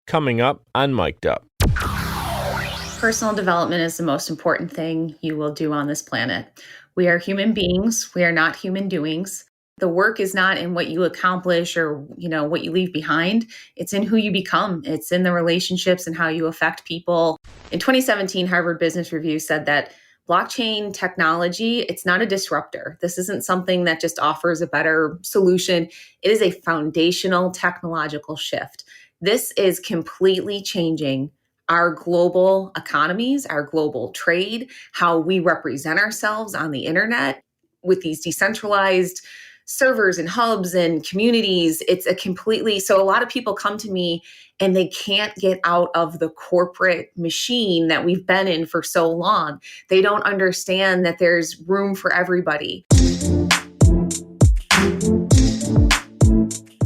coming up on Mic'd Up. Personal development is the most important thing you will do on this planet. We are human beings. We are not human doings. The work is not in what you accomplish or, what you leave behind. It's in who you become. It's in the relationships and how you affect people. In 2017, Harvard Business Review said that blockchain technology, it's not a disruptor. This isn't something that just offers a better solution. It is a foundational technological shift. This is completely changing our global economies, our global trade, how we represent ourselves on the internet with these decentralized servers and hubs and communities. So a lot of people come to me and they can't get out of the corporate machine that we've been in for so long. They don't understand that there's room for everybody.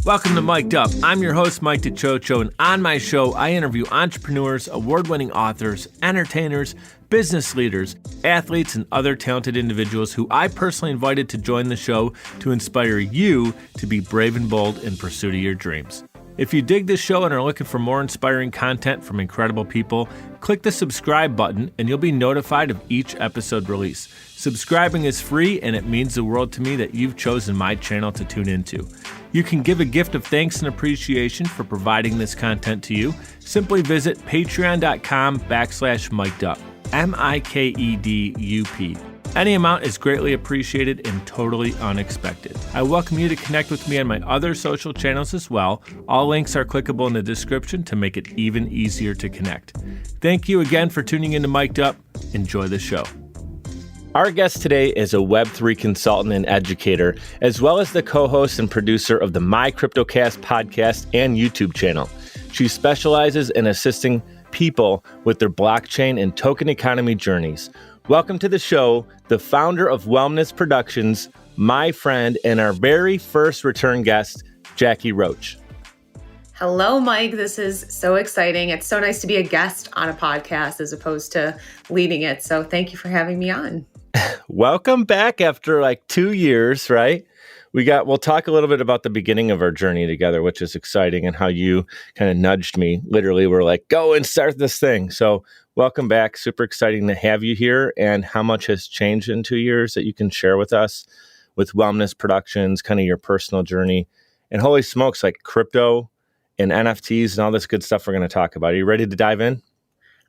Welcome to Mic'd Up. I'm your host, Mike DiCioccio, and on my show, I interview entrepreneurs, award-winning authors, entertainers, business leaders, athletes, and other talented individuals who I personally invited to join the show to inspire you to be brave and bold in pursuit of your dreams. If you dig this show and are looking for more inspiring content from incredible people, click the subscribe button and you'll be notified of each episode release. Subscribing is free and it means the world to me that you've chosen my channel to tune into. You can give a gift of thanks and appreciation for providing this content to you. Simply visit patreon.com/mikedup. MIKEDUP. Any amount is greatly appreciated and totally unexpected. I welcome you to connect with me on my other social channels as well. All links are clickable in the description to make it even easier to connect. Thank you again for tuning into Mic'd Up. Enjoy the show. Our guest today is a Web3 consultant and educator, as well as the co-host and producer of the My Cryptocast podcast and YouTube channel. She specializes in assisting people with their blockchain and token economy journeys. Welcome to the show, the founder of Whelmness Productions, my friend, and our very first return guest, Jacki Roach. Hello, Mike. This is so exciting. It's so nice to be a guest on a podcast as opposed to leading it. So thank you for having me on. Welcome back after like 2 years, right? We'll talk a little bit about the beginning of our journey together, which is exciting, and how you kind of nudged me. Literally, we're like, go and start this thing. So welcome back. Super exciting to have you here, and how much has changed in 2 years that you can share with us with Whelmness Productions, kind of your personal journey. And holy smokes, like crypto and NFTs and all this good stuff we're going to talk about. Are you ready to dive in?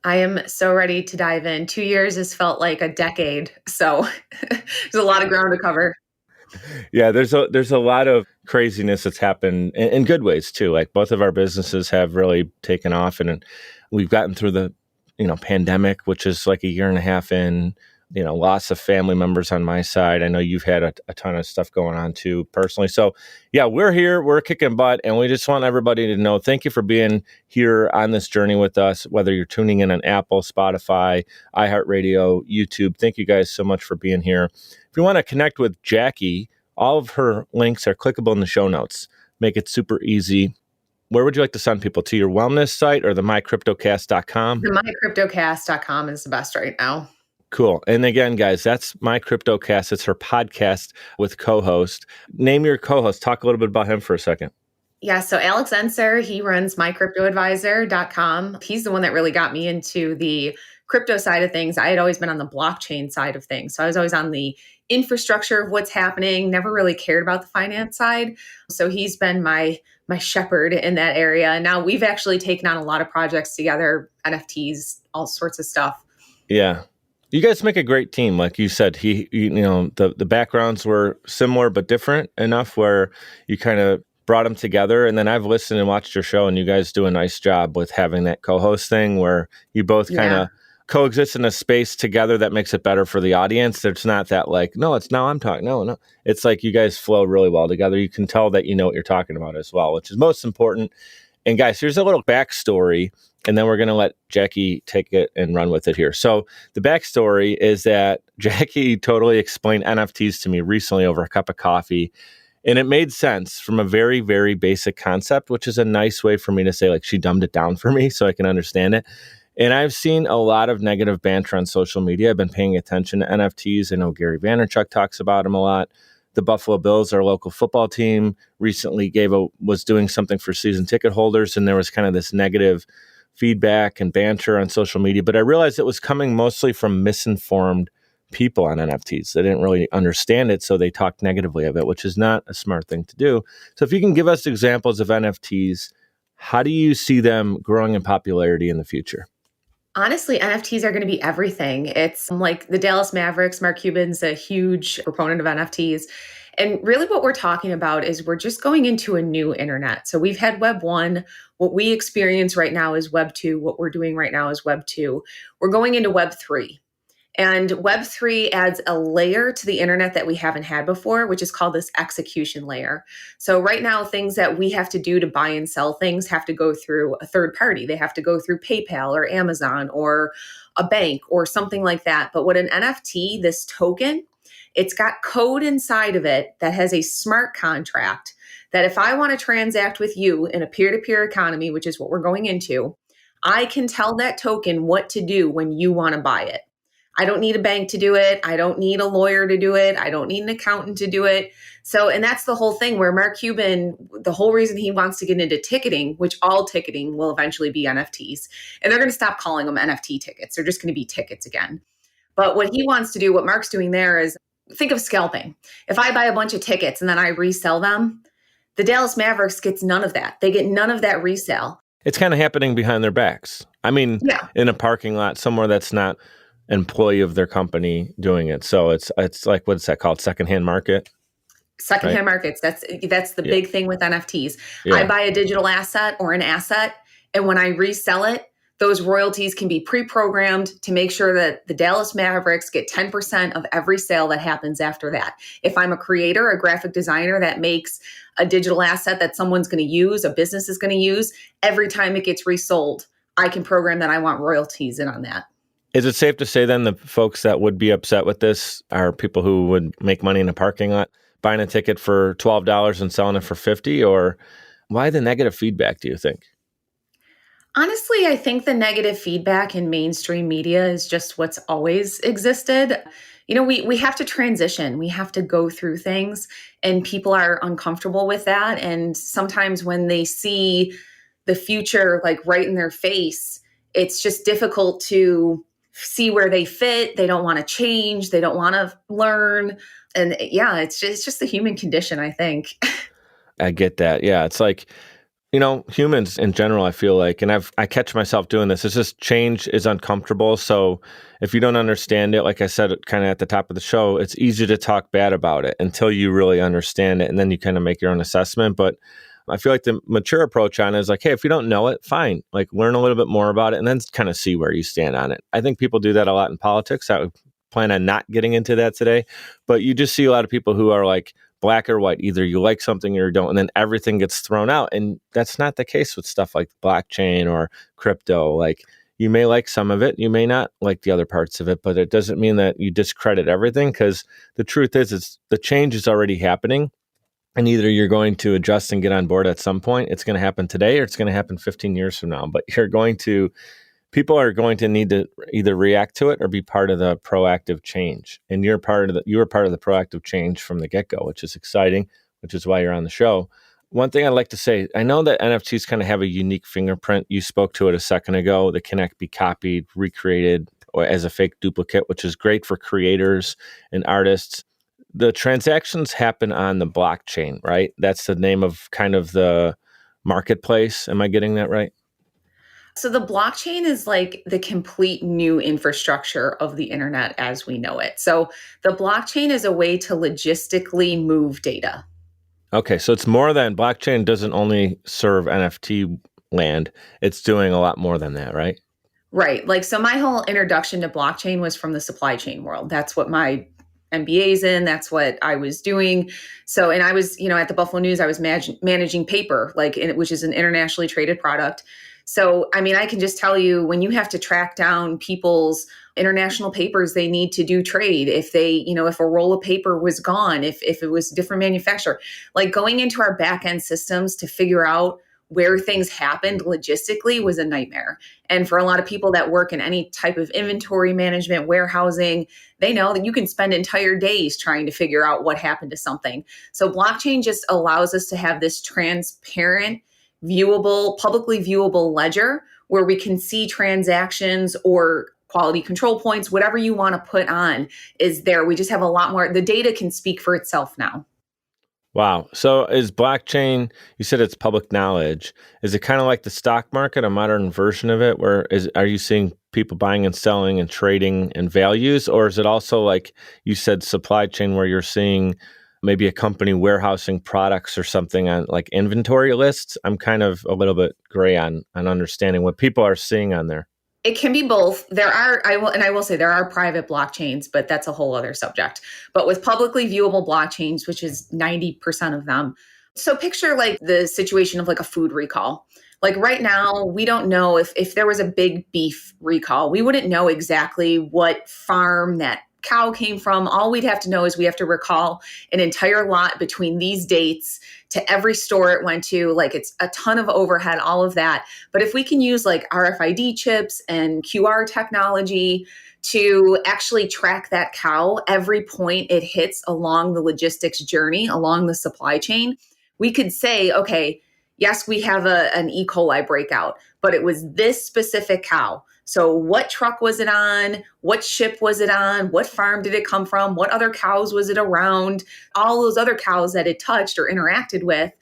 I am so ready to dive in. 2 years has felt like a decade. So there's a lot of ground to cover. Yeah, there's a lot of craziness that's happened in good ways too. Like both of our businesses have really taken off, and we've gotten through the, pandemic, which is like a year and a half in, lots of family members on my side. I know you've had a ton of stuff going on too personally. So yeah, we're here, we're kicking butt, and we just want everybody to know, thank you for being here on this journey with us, whether you're tuning in on Apple, Spotify, iHeartRadio, YouTube. Thank you guys so much for being here. If you want to connect with Jacki, all of her links are clickable in the show notes. Make it super easy. Where would you like to send people? To your wellness site or the mycryptocast.com? The mycryptocast.com is the best right now. Cool. And again, guys, that's My Cryptocast. It's her podcast with co-host. Name your co-host. Talk a little bit about him for a second. Yeah, so Alex Enser, he runs mycryptoadvisor.com. He's the one that really got me into the crypto side of things. I had always been on the blockchain side of things. So I was always on the infrastructure of what's happening, never really cared about the finance side. So he's been my shepherd in that area. And now we've actually taken on a lot of projects together, NFTs, all sorts of stuff. Yeah. You guys make a great team. Like you said, the backgrounds were similar but different enough where you kind of brought them together. And then I've listened and watched your show, and you guys do a nice job with having that co-host thing where you both kind of coexist in a space together that makes it better for the audience. It's not that like, no, it's now I'm talking. No. It's like you guys flow really well together. You can tell that you know what you're talking about as well, which is most important. And guys, here's a little backstory, and then we're going to let Jacki take it and run with it here. So the backstory is that Jacki totally explained NFTs to me recently over a cup of coffee. And it made sense from a very, very basic concept, which is a nice way for me to say, like, she dumbed it down for me so I can understand it. And I've seen a lot of negative banter on social media. I've been paying attention to NFTs. I know Gary Vaynerchuk talks about them a lot. the Buffalo Bills, our local football team, recently was doing something for season ticket holders, and there was kind of this negative feedback and banter on social media. But I realized it was coming mostly from misinformed people on NFTs. They didn't really understand it, so they talked negatively of it, which is not a smart thing to do. So if you can give us examples of NFTs, how do you see them growing in popularity in the future? Honestly, NFTs are going to be everything. It's like the Dallas Mavericks. Mark Cuban's a huge proponent of NFTs. And really what we're talking about is we're just going into a new internet. So we've had Web 1. What we experience right now is Web 2. What we're doing right now is Web 2. We're going into Web 3. And Web3 adds a layer to the internet that we haven't had before, which is called this execution layer. So right now, things that we have to do to buy and sell things have to go through a third party. They have to go through PayPal or Amazon or a bank or something like that. But what an NFT, this token, it's got code inside of it that has a smart contract that if I want to transact with you in a peer-to-peer economy, which is what we're going into, I can tell that token what to do when you want to buy it. I don't need a bank to do it. I don't need a lawyer to do it. I don't need an accountant to do it. So, and that's the whole thing where Mark Cuban, the whole reason he wants to get into ticketing, which all ticketing will eventually be NFTs, and they're going to stop calling them NFT tickets. They're just going to be tickets again. But what he wants to do, what Mark's doing there is think of scalping. If I buy a bunch of tickets and then I resell them, the Dallas Mavericks gets none of that. They get none of that resale. It's kind of happening behind their backs. I mean, in a parking lot somewhere that's not employee of their company doing it. So it's like, what's that called? Secondhand market? Secondhand markets. That's the big thing with NFTs. Yeah. I buy a digital asset or an asset, and when I resell it, those royalties can be pre-programmed to make sure that the Dallas Mavericks get 10% of every sale that happens after that. If I'm a creator, a graphic designer that makes a digital asset that someone's going to use, a business is going to use, every time it gets resold, I can program that I want royalties in on that. Is it safe to say then the folks that would be upset with this are people who would make money in a parking lot, buying a ticket for $12 and selling it for $50? Or why the negative feedback, do you think? Honestly, I think the negative feedback in mainstream media is just what's always existed. You know, we have to transition. We have to go through things, and people are uncomfortable with that. And sometimes when they see the future like right in their face, it's just difficult to see where they fit. They don't want to change. They don't want to learn. And yeah, it's just the human condition, I think. I get that. Yeah. It's like, you know, humans in general, I feel like, and I catch myself doing this. It's just change is uncomfortable. So if you don't understand it, like I said, kind of at the top of the show, it's easy to talk bad about it until you really understand it. And then you kind of make your own assessment. But I feel like the mature approach on it is like, hey, if you don't know it, fine. Like learn a little bit more about it and then kind of see where you stand on it. I think people do that a lot in politics. I would plan on not getting into that today. But you just see a lot of people who are like black or white. Either you like something or you don't, and then everything gets thrown out. And that's not the case with stuff like blockchain or crypto. Like you may like some of it, you may not like the other parts of it, but it doesn't mean that you discredit everything, because the truth is the change is already happening. And either you're going to adjust and get on board at some point. It's going to happen today or it's going to happen 15 years from now. But people are going to need to either react to it or be part of the proactive change. And you were part of the proactive change from the get-go, which is exciting, which is why you're on the show. One thing I'd like to say, I know that NFTs kind of have a unique fingerprint. You spoke to it a second ago. They can be copied, recreated, or as a fake duplicate, which is great for creators and artists. The transactions happen on the blockchain, right? That's the name of kind of the marketplace. Am I getting that right? So the blockchain is like the complete new infrastructure of the internet as we know it. So the blockchain is a way to logistically move data. Okay, so it's more than blockchain doesn't only serve NFT land. It's doing a lot more than that, right? Right. Like, so my whole introduction to blockchain was from the supply chain world. That's what my MBA's in. That's what I was doing. So, and I was, at the Buffalo News, I was managing paper, which is an internationally traded product. So, I mean, I can just tell you, when you have to track down people's international papers they need to do trade, if they, if a roll of paper was gone, if it was a different manufacturer, like going into our back end systems to figure out where things happened logistically was a nightmare. And for a lot of people that work in any type of inventory management, warehousing, they know that you can spend entire days trying to figure out what happened to something. So blockchain just allows us to have this transparent, viewable, publicly viewable ledger where we can see transactions or quality control points, whatever you want to put on is there. We just have a lot more. The data can speak for itself now. Wow. So is blockchain, you said it's public knowledge. Is it kind of like the stock market, a modern version of it? Are you seeing people buying and selling and trading in values? Or is it also like you said, supply chain, where you're seeing maybe a company warehousing products or something on like inventory lists? I'm kind of a little bit gray on understanding what people are seeing on there. It can be both. I will say there are private blockchains, but that's a whole other subject. But with publicly viewable blockchains, which is 90% of them. So picture like the situation of like a food recall. Like right now, we don't know if there was a big beef recall, we wouldn't know exactly what farm that cow came from. All we'd have to know is we have to recall an entire lot between these dates to every store it went to. Like it's a ton of overhead, all of that. But if we can use like RFID chips and QR technology to actually track that cow every point it hits along the logistics journey, along the supply chain, we could say, okay, yes, we have an E. coli breakout, but it was this specific cow. So what truck was it on? What ship was it on? What farm did it come from? What other cows was it around? All those other cows that it touched or interacted with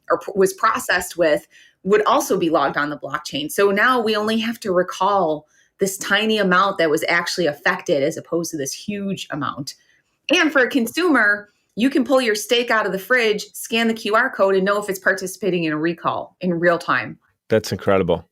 or was processed with would also be logged on the blockchain. So now we only have to recall this tiny amount that was actually affected as opposed to this huge amount. And for a consumer, you can pull your steak out of the fridge, scan the QR code, and know if it's participating in a recall in real time. That's incredible.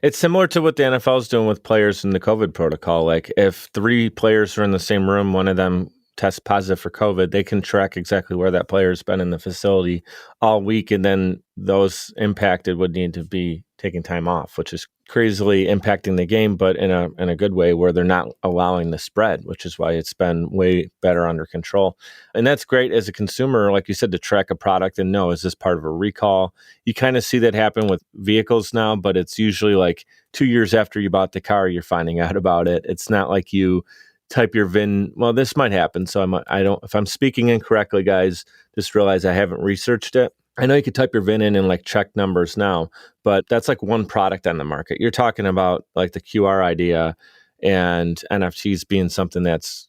It's similar to what the NFL is doing with players in the COVID protocol. Like if 3 players are in the same room, one of them tests positive for COVID, they can track exactly where that player has been in the facility all week. And then those impacted would need to be taking time off, which is crazily impacting the game, but in a good way where they're not allowing the spread, which is why it's been way better under control. And that's great as a consumer, like you said, to track a product and know, is this part of a recall? You kind of see that happen with vehicles now, but it's usually like 2 years after you bought the car, you're finding out about it. It's not like you type your VIN. Well, this might happen. So if I'm speaking incorrectly, guys, just realize I haven't researched it. I know you could type your VIN in and like check numbers now, but that's like one product on the market. You're talking about like the QR idea and NFTs being something that's,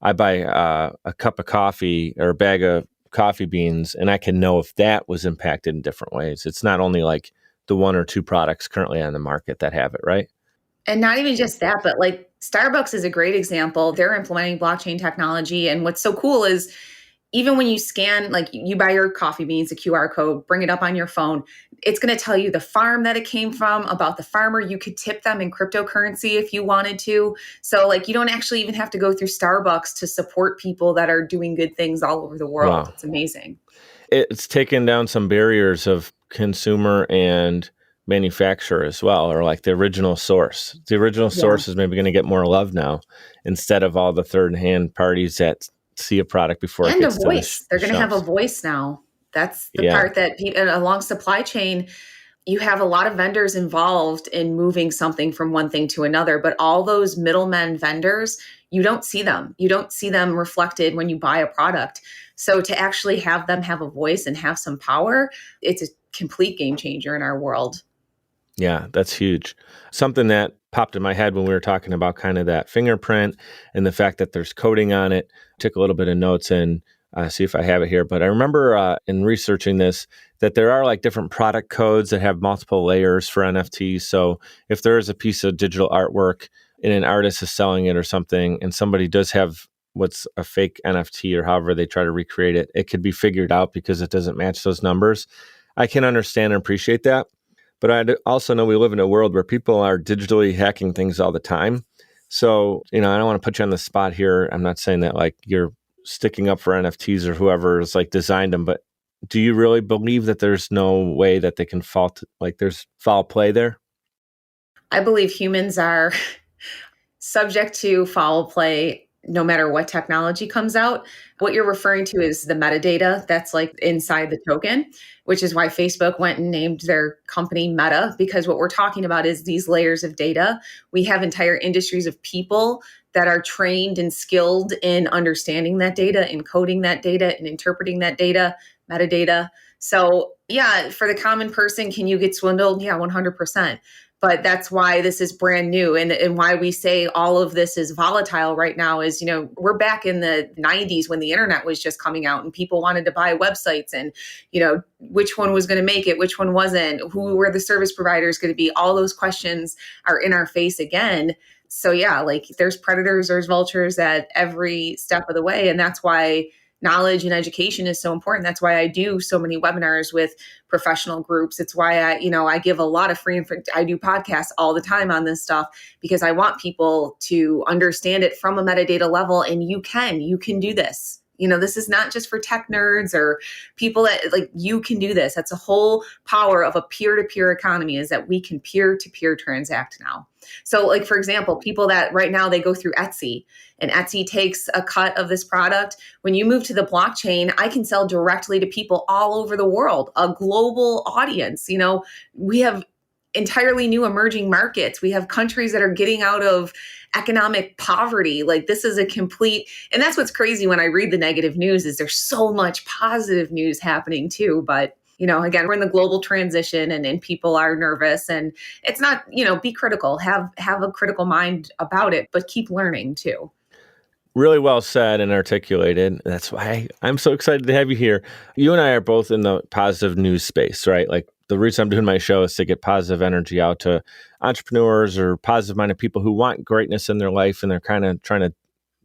I buy a cup of coffee or a bag of coffee beans and I can know if that was impacted in different ways. It's not only like the 1 or 2 products currently on the market that have it, right? And not even just that, but like Starbucks is a great example. They're implementing blockchain technology. And what's so cool is even when you scan, like you buy your coffee beans, a QR code, bring it up on your phone, it's going to tell you the farm that it came from, about the farmer. You could tip them in cryptocurrency if you wanted to. So like you don't actually even have to go through Starbucks to support people that are doing good things all over the world. Wow. It's amazing. It's taken down some barriers of consumer and manufacturer as well, or like the original source. The original source is maybe going to get more love now instead of all the third-hand parties that see a product before it gets to the voice. They're going to have a voice now. That's the part that along supply chain, you have a lot of vendors involved in moving something from one thing to another, but all those middlemen vendors, you don't see them. You don't see them reflected when you buy a product. So to actually have them have a voice and have some power, it's a complete game changer in our world. Yeah, that's huge. Something that popped in my head when we were talking about kind of that fingerprint and the fact that there's coding on it. Took a little bit of notes and see if I have it here. But I remember in researching this that there are like different product codes that have multiple layers for NFTs. So if there is a piece of digital artwork and an artist is selling it or something, and somebody does have what's a fake NFT or however they try to recreate it, it could be figured out because it doesn't match those numbers. I can understand and appreciate that. But I also know we live in a world where people are digitally hacking things all the time. So, I don't want to put you on the spot here. I'm not saying that like you're sticking up for NFTs or whoever has like designed them, but do you really believe that there's no way that they can there's foul play there? I believe humans are subject to foul play no matter what technology comes out. What you're referring to is the metadata that's like inside the token, which is why Facebook went and named their company Meta, because what we're talking about is these layers of data. We have entire industries of people that are trained and skilled in understanding that data, encoding that data, and interpreting that data, metadata. So yeah, for the common person, can you get swindled? Yeah, 100%. But that's why this is brand new, and why we say all of this is volatile right now is, we're back in the 90s when the internet was just coming out and people wanted to buy websites, and, which one was going to make it, which one wasn't, who were the service providers going to be? All those questions are in our face again. So yeah, like there's predators, there's vultures at every step of the way. And that's why knowledge and education is so important. That's why I do so many webinars with professional groups. It's why I give a lot of free info. I do podcasts all the time on this stuff because I want people to understand it from a metadata level. And you can do this. This is not just for tech nerds or people that you can do this. That's the whole power of a peer-to-peer economy, is that we can peer-to-peer transact now. So like, for example, people that right now they go through Etsy and Etsy takes a cut of this product. When you move to the blockchain, I can sell directly to people all over the world, a global audience. We have entirely new emerging markets. We have countries that are getting out of economic poverty. Like this is a complete, and that's what's crazy when I read the negative news is there's so much positive news happening too. But again, we're in the global transition and people are nervous, and it's not, be critical, have a critical mind about it, but keep learning too. Really well said and articulated. That's why I'm so excited to have you here. You and I are both in the positive news space, right? Like the reason I'm doing my show is to get positive energy out to entrepreneurs or positive-minded people who want greatness in their life, and they're kind of trying to,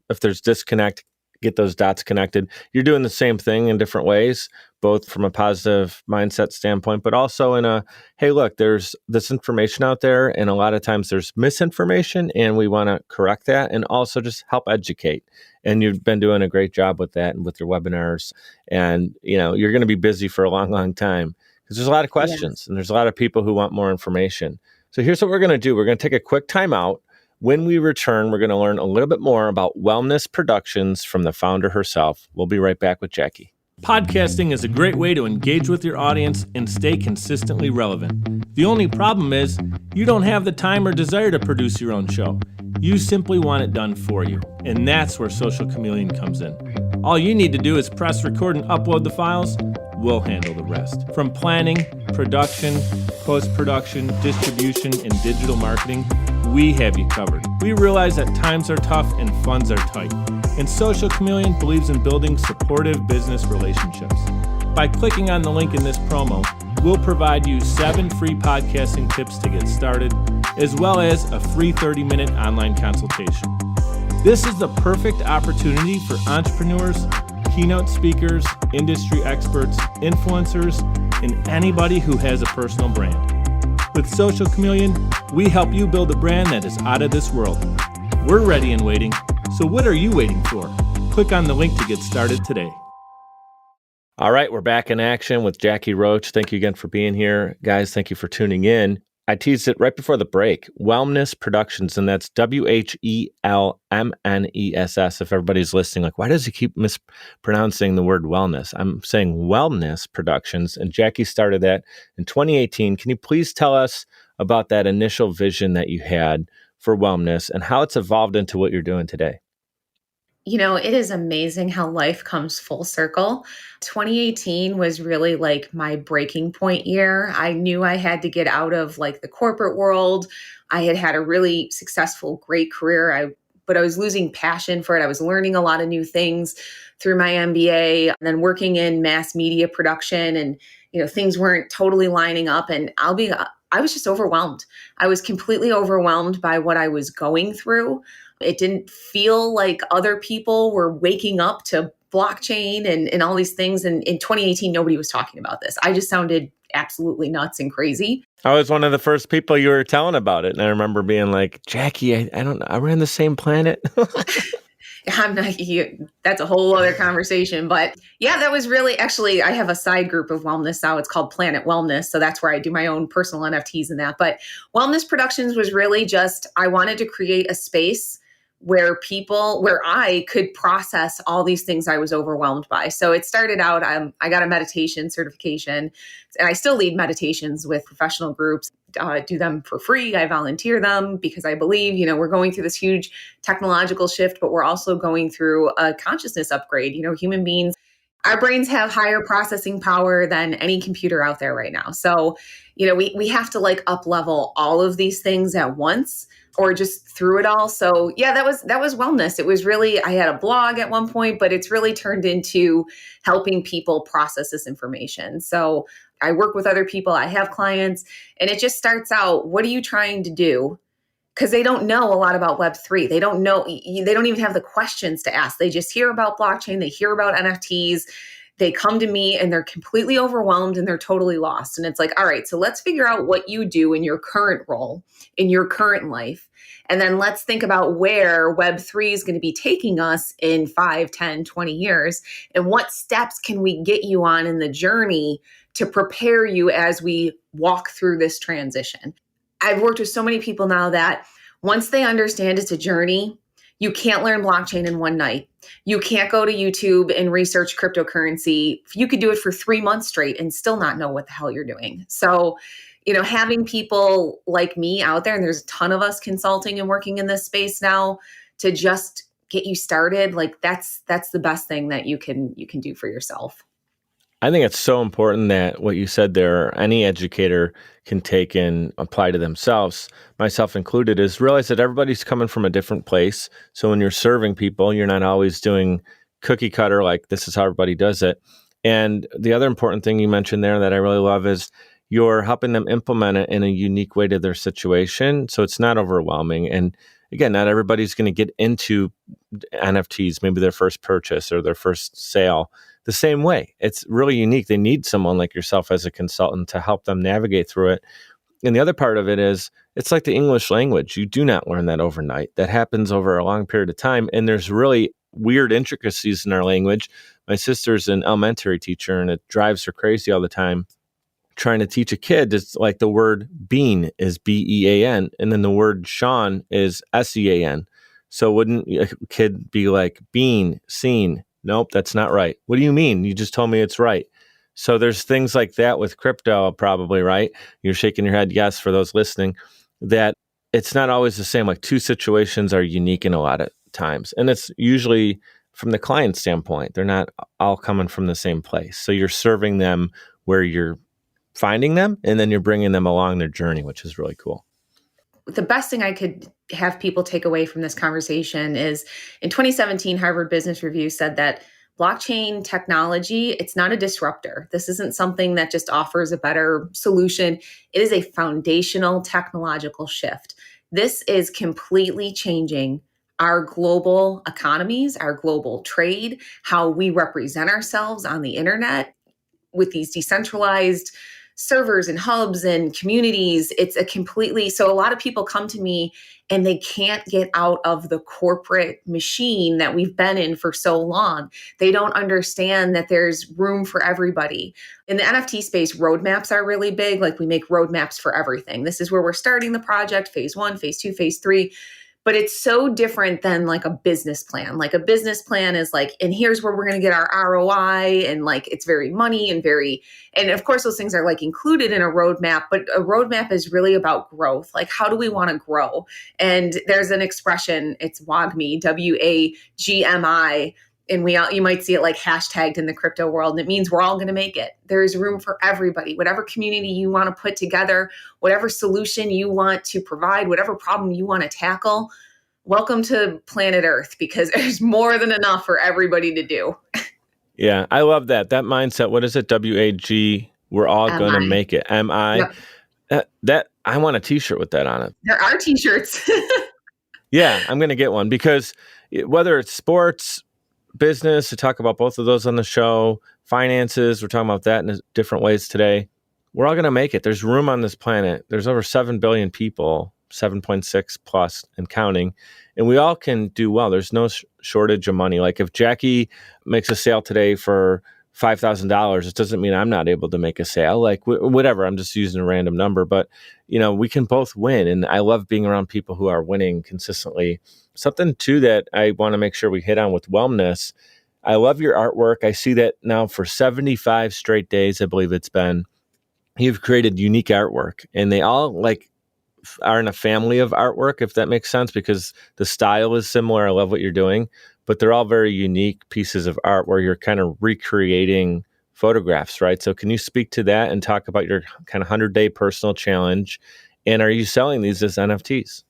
if there's disconnect, get those dots connected. You're doing the same thing in different ways, both from a positive mindset standpoint, but also in a, hey, look, there's this information out there, and a lot of times there's misinformation, and we want to correct that and also just help educate. And you've been doing a great job with that and with your webinars. And, you're going to be busy for a long, long time because there's a lot of questions and there's a lot of people who want more information. So here's what we're going to do. We're going to take a quick time out. When we return, we're going to learn a little bit more about Whelmness Productions from the founder herself. We'll be right back with Jacki. Podcasting is a great way to engage with your audience and stay consistently relevant. The only problem is you don't have the time or desire to produce your own show. You simply want it done for you. And that's where Social Chameleon comes in. All you need to do is press record and upload the files. We'll handle the rest. From planning, production, post-production, distribution, and digital marketing, we have you covered. We realize that times are tough and funds are tight, and Social Chameleon believes in building supportive business relationships. By clicking on the link in this promo, we'll provide you 7 free podcasting tips to get started, as well as a free 30-minute online consultation. This is the perfect opportunity for entrepreneurs, keynote speakers, industry experts, influencers, and anybody who has a personal brand. With Social Chameleon, we help you build a brand that is out of this world. We're ready and waiting, so what are you waiting for? Click on the link to get started today. All right, we're back in action with Jacki Roach. Thank you again for being here. Guys, thank you for tuning in. I teased it right before the break. Whelmness Productions, and that's WHELMNESS. If everybody's listening, like, why does he keep mispronouncing the word wellness? I'm saying Whelmness Productions, and Jacki started that in 2018. Can you please tell us about that initial vision that you had for wellness and how it's evolved into what you're doing today? It is amazing how life comes full circle. 2018 was really like my breaking point year. I knew I had to get out of like the corporate world. I had a really successful, great career. But I was losing passion for it. I was learning a lot of new things through my MBA and then working in mass media production, and things weren't totally lining up, and I was just overwhelmed. I was completely overwhelmed by what I was going through. It didn't feel like other people were waking up to blockchain and all these things. And in 2018, nobody was talking about this. I just sounded absolutely nuts and crazy. I was one of the first people you were telling about it. And I remember being like, Jacki, I don't know, are we on the same planet? I'm not, that's a whole other conversation. But yeah, that was really, actually, I have a side group of wellness now. It's called Planet Wellness. So that's where I do my own personal NFTs and that. But Whelmness Productions was really just, I wanted to create a space where I could process all these things I was overwhelmed by. So it started out, I got a meditation certification, and I still lead meditations with professional groups, do them for free. I volunteer them because I believe, we're going through this huge technological shift, but we're also going through a consciousness upgrade. Human beings, our brains have higher processing power than any computer out there right now. So, we have to like up level all of these things at once, or just through it all. So yeah, that was wellness. It was really, I had a blog at one point, but it's really turned into helping people process this information. So I work with other people, I have clients, and it just starts out, what are you trying to do? Because they don't know a lot about Web3. They don't know, they don't even have the questions to ask. They just hear about blockchain, they hear about NFTs. They come to me and they're completely overwhelmed and they're totally lost. And it's like, all right, so let's figure out what you do in your current role, in your current life. And then let's think about where Web3 is going to be taking us in 5, 10, 20 years. And what steps can we get you on in the journey to prepare you as we walk through this transition? I've worked with so many people now that once they understand it's a journey, you can't learn blockchain in one night. You can't go to YouTube and research cryptocurrency. You could do it for 3 months straight and still not know what the hell you're doing. So, having people like me out there, and there's a ton of us consulting and working in this space now, to just get you started, like that's the best thing that you can do for yourself. I think it's so important that what you said there, any educator can take and apply to themselves, myself included, is realize that everybody's coming from a different place. So when you're serving people, you're not always doing cookie cutter, like this is how everybody does it. And the other important thing you mentioned there that I really love is you're helping them implement it in a unique way to their situation. So it's not overwhelming. And again, not everybody's going to get into NFTs, maybe their first purchase or their first sale the same way. It's really unique. They need someone like yourself as a consultant to help them navigate through it. And the other part of it is, it's like the English language. You do not learn that overnight. That happens over a long period of time. And there's really weird intricacies in our language. My sister's an elementary teacher, and it drives her crazy all the time trying to teach a kid. It's like the word bean is B-E-A-N, and then the word Sean is S-E-A-N. So wouldn't a kid be like bean, seen? Nope, that's not right. What do you mean? You just told me it's right. So there's things like that with crypto, probably, right? You're shaking your head, yes, for those listening, that it's not always the same. Like two situations are unique in a lot of times. And it's usually from the client standpoint, they're not all coming from the same place. So you're serving them where you're finding them, and then you're bringing them along their journey, which is really cool. The best thing I could have people take away from this conversation is in 2017, Harvard Business Review said that blockchain technology, it's not a disruptor. This isn't something that just offers a better solution. It is a foundational technological shift. This is completely changing our global economies, our global trade, how we represent ourselves on the internet with these decentralized servers and hubs and communities. It's so a lot of people come to me and they can't get out of the corporate machine that we've been in for so long. They don't understand that there's room for everybody. In the NFT space, roadmaps are really big. Like we make roadmaps for everything. This is where we're starting the project, phase 1, phase 2, phase 3. But it's so different than like a business plan. Like a business plan is like, and here's where we're going to get our ROI. And like, it's very money and of course those things are like included in a roadmap, but a roadmap is really about growth. Like, how do we want to grow? And there's an expression, it's WAGMI, WAGMI. And you might see it like hashtagged in the crypto world. And it means we're all going to make it. There's room for everybody, whatever community you want to put together, whatever solution you want to provide, whatever problem you want to tackle. Welcome to planet Earth, because there's more than enough for everybody to do. Yeah, I love that. That mindset. What is it? W-A-G. We're all going to make it. M-I. Yep. That I want a t-shirt with that on it. There are t-shirts. Yeah, I'm going to get one, because whether it's sports, business, to talk about both of those on the show, finances, we're talking about that in different ways today. We're all going to make it. There's room on this planet. There's over 7 billion people, 7.6 plus and counting, and we all can do well. There's no shortage of money. Like if Jacki makes a sale today for $5,000, it doesn't mean I'm not able to make a sale. Like whatever, I'm just using a random number, but we can both win. And I love being around people who are winning consistently. Something too that I want to make sure we hit on with Whelmness. I love your artwork. I see that now for 75 straight days, I believe it's been, you've created unique artwork, and they all are in a family of artwork, if that makes sense, because the style is similar. I love what you're doing, but they're all very unique pieces of art where you're kind of recreating photographs, right? So can you speak to that and talk about your kind of 100-day personal challenge? And are you selling these as NFTs?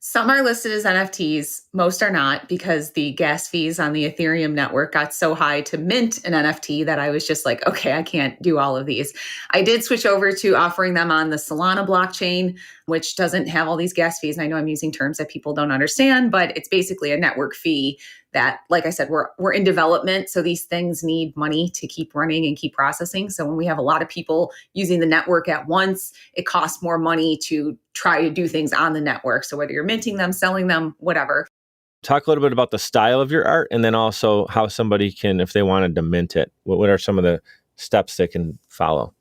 Some are listed as NFTs. Most are not, because the gas fees on the Ethereum network got so high to mint an NFT that I was just like, okay, I can't do all of these. I did switch over to offering them on the Solana blockchain, which doesn't have all these gas fees. And I know I'm using terms that people don't understand, but it's basically a network fee that, like I said, we're in development. So these things need money to keep running and keep processing. So when we have a lot of people using the network at once, it costs more money to try to do things on the network. So whether you're minting them, selling them, whatever. Talk a little bit about the style of your art, and then also how somebody can, if they wanted to mint it, what are some of the steps they can follow?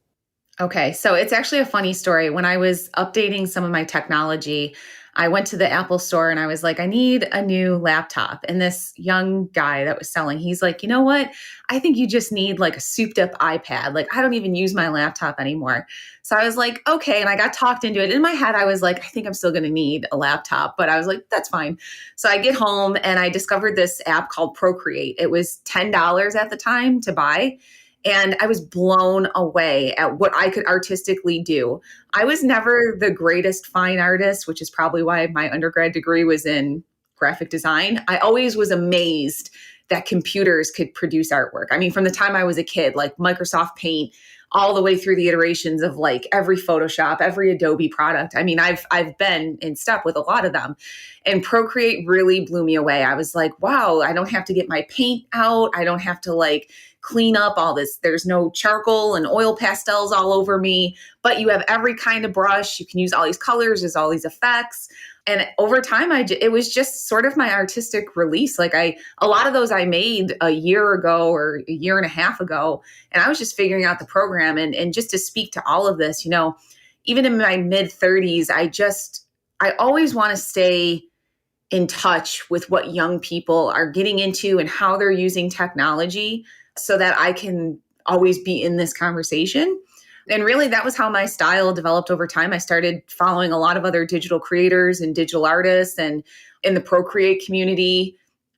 Okay, so it's actually a funny story. When I was updating some of my technology, I went to the Apple store and I was like, I need a new laptop. And this young guy that was selling, he's like, you know what? I think you just need like a souped up iPad. Like, I don't even use my laptop anymore. So I was like, okay. And I got talked into it. In my head, I was like, I think I'm still going to need a laptop, but I was like, that's fine. So I get home and I discovered this app called Procreate. It was $10 at the time to buy. And I was blown away at what I could artistically do. I was never the greatest fine artist, which is probably why my undergrad degree was in graphic design. I always was amazed that computers could produce artwork. I mean, from the time I was a kid, like Microsoft Paint, all the way through the iterations of like every Photoshop, every Adobe product. I mean, I've been in step with a lot of them. And Procreate really blew me away. I was like, wow, I don't have to get my paint out. I don't have to like clean up all this. There's no charcoal and oil pastels all over me, but you have every kind of brush. You can use all these colors, there's all these effects. And over time, it was just sort of my artistic release. Like a lot of those I made a year ago or a year and a half ago. And I was just figuring out the program. And just to speak to all of this, even in my mid 30s, I always want to stay in touch with what young people are getting into and how they're using technology, so that I can always be in this conversation. And really, that was how my style developed over time. I started following a lot of other digital creators and digital artists, and in the Procreate community,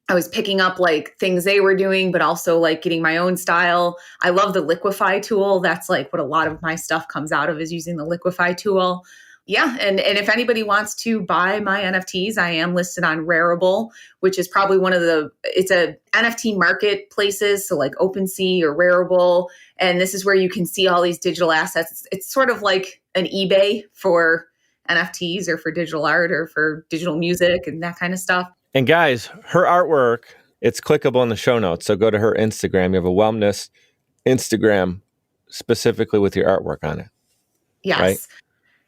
I was picking up like things they were doing, but also like getting my own style. I love the Liquify tool. That's like what a lot of my stuff comes out of, is using the Liquify tool. Yeah. And if anybody wants to buy my NFTs, I am listed on Rarible, which is probably it's a NFT marketplaces. So like OpenSea or Rarible. And this is where you can see all these digital assets. It's sort of like an eBay for NFTs or for digital art or for digital music and that kind of stuff. And guys, her artwork, it's clickable in the show notes. So go to her Instagram. You have a Whelmness Instagram specifically with your artwork on it. Yes. Right?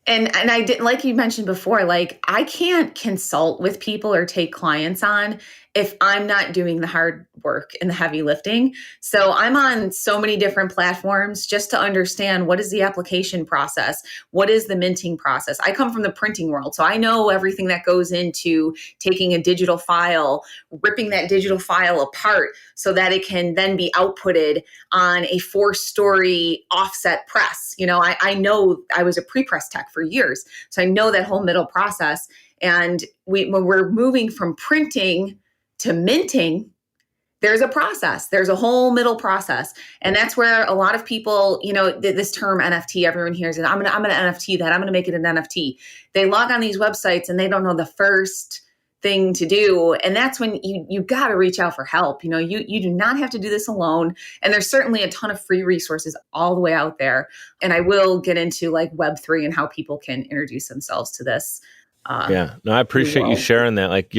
And I did, like you mentioned before, like I can't consult with people or take clients on if I'm not doing the hard work and the heavy lifting. So I'm on so many different platforms just to understand, what is the application process? What is the minting process? I come from the printing world, so I know everything that goes into taking a digital file, ripping that digital file apart so that it can then be outputted on a 4-story offset press. I know, I was a pre-press tech for years, so I know that whole middle process. And when we're moving from printing to minting, there's a process. There's a whole middle process. And that's where a lot of people, this term NFT, everyone hears it. I'm going to NFT that. I'm going to make it an NFT. They log on these websites and they don't know the first thing to do. And that's when you got to reach out for help. You do not have to do this alone. And there's certainly a ton of free resources all the way out there. And I will get into like Web3 and how people can introduce themselves to this. Yeah, no, I appreciate you sharing that. Like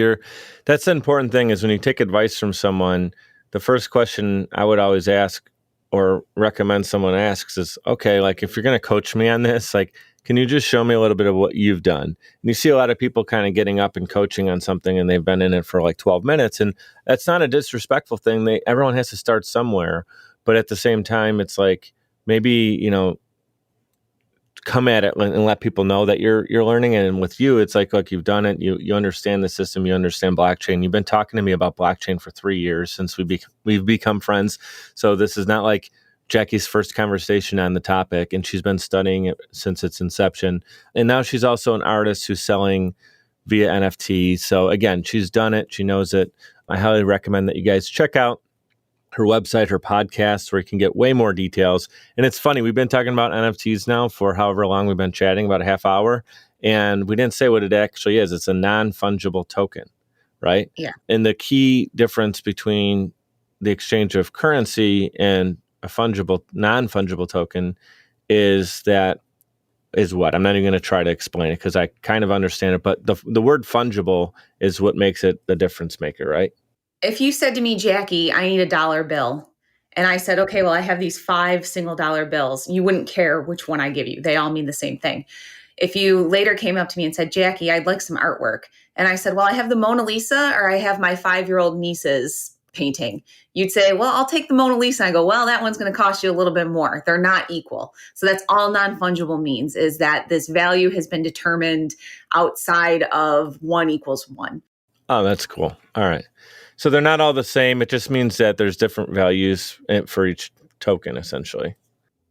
that's the important thing, is when you take advice from someone, the first question I would always ask or recommend someone asks is, okay, like if you're going to coach me on this, like, can you just show me a little bit of what you've done? And you see a lot of people kind of getting up and coaching on something and they've been in it for like 12 minutes. And that's not a disrespectful thing. Everyone has to start somewhere. But at the same time, it's like maybe, come at it and let people know that you're learning. And with you, it's like, look, you've done it. You understand the system. You understand blockchain. You've been talking to me about blockchain for 3 years since we've become friends. So this is not like Jacki's first conversation on the topic, and she's been studying it since its inception. And now she's also an artist who's selling via NFT. So again, she's done it. She knows it. I highly recommend that you guys check out her website, her podcast, where you can get way more details. And it's funny, we've been talking about NFTs now for however long we've been chatting, about a half hour, and we didn't say what it actually is. It's a non-fungible token, right? Yeah. And the key difference between the exchange of currency and a non-fungible token is what? I'm not even going to try to explain it because I kind of understand it, but the word fungible is what makes it the difference maker, right? If you said to me, Jacki, I need a dollar bill, and I said, okay, well, I have these 5 single dollar bills, you wouldn't care which one I give you. They all mean the same thing. If you later came up to me and said, Jacki, I'd like some artwork, and I said, well, I have the Mona Lisa or I have my 5-year-old niece's painting, you'd say, well, I'll take the Mona Lisa. And I go, well, that one's going to cost you a little bit more. They're not equal. So that's all non-fungible means, is that this value has been determined outside of 1 equals 1. Oh, that's cool. All right. So they're not all the same. It just means that there's different values for each token, essentially.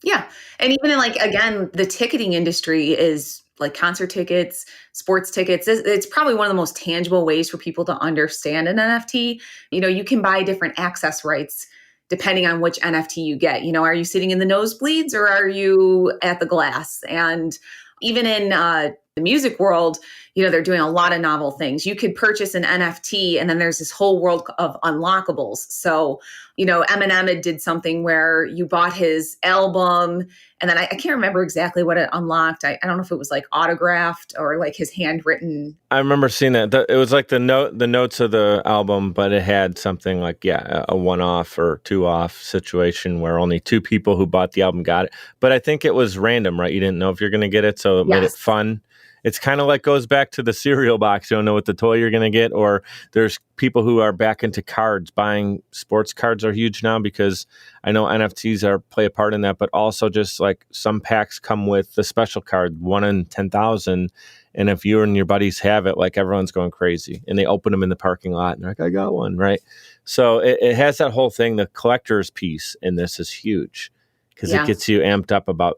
Yeah. And even in, like, again, the ticketing industry is like concert tickets, sports tickets. It's probably one of the most tangible ways for people to understand an NFT. You can buy different access rights depending on which NFT you get. Are you sitting in the nosebleeds or are you at the glass? And even in the music world, they're doing a lot of novel things. You could purchase an NFT and then there's this whole world of unlockables. So, Eminem did something where you bought his album and then I can't remember exactly what it unlocked. I don't know if it was like autographed or like his handwritten. I remember seeing that. It was like the notes of the album, but it had something like, a 1-off or 2-off situation where only 2 people who bought the album got it. But I think it was random, right? You didn't know if you're going to get it. So it made it fun. It's kind of like goes back to the cereal box. You don't know what the toy you're going to get. Or there's people who are back into cards. Buying sports cards are huge now because I know NFTs play a part in that. But also just like some packs come with the special card, 1 in 10,000. And if you and your buddies have it, like everyone's going crazy. And they open them in the parking lot and they're like, I got one, right? So it has that whole thing. The collector's piece in this is huge because it gets you amped up about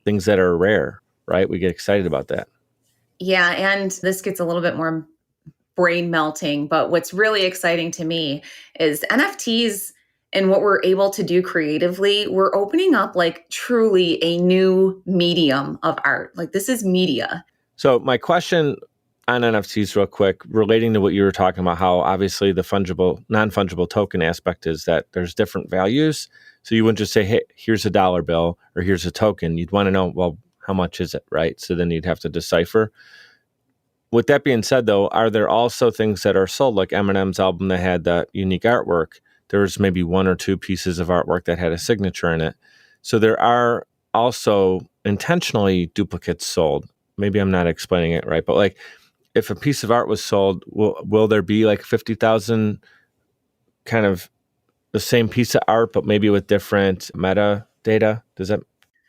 things that are rare, right? We get excited about that. Yeah, and this gets a little bit more brain melting, but what's really exciting to me is NFTs and what we're able to do creatively. We're opening up like truly a new medium of art. Like, this is media. So my question on NFTs real quick, relating to what you were talking about, how obviously the non-fungible token aspect is that there's different values. So you wouldn't just say, hey, here's a dollar bill or here's a token. You'd want to know, well, how much is it, right? So then you'd have to decipher. With that being said, though, are there also things that are sold, like Eminem's album that had that unique artwork? There was maybe 1 or 2 pieces of artwork that had a signature in it. So there are also intentionally duplicates sold. Maybe I'm not explaining it right, but like if a piece of art was sold, will there be like 50,000 kind of the same piece of art, but maybe with different metadata? Does that?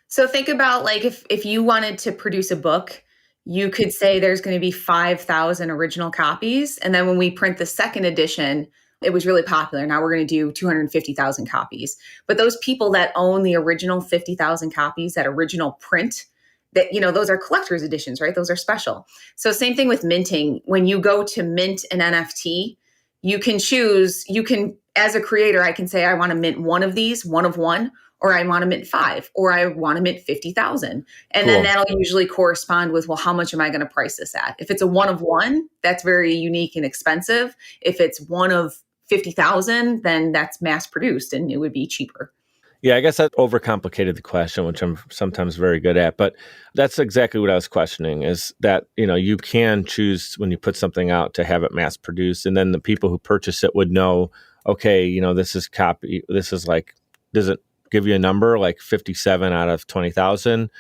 So think about like if you wanted to produce a book, you could say there's going to be 5,000 original copies. And then when we print the second edition, it was really popular. Now we're going to do 250,000 copies. But those people that own the original 50,000 copies, that original print, that, those are collector's editions, right? Those are special. So same thing with minting. When you go to mint an NFT, you can choose, as a creator, I can say, I want to mint one of these, 1 of 1, or I want to mint 5, or I want to mint 50,000. And then that'll usually correspond with, well, how much am I going to price this at? If it's a 1 of 1, that's very unique and expensive. If it's 1 of 50,000, then that's mass produced and it would be cheaper. Yeah, I guess that overcomplicated the question, which I'm sometimes very good at. But that's exactly what I was questioning, is that, you can choose when you put something out to have it mass produced. And then the people who purchase it would know, okay, this is copy. This is like, does it give you a number like 57 out of 20,000?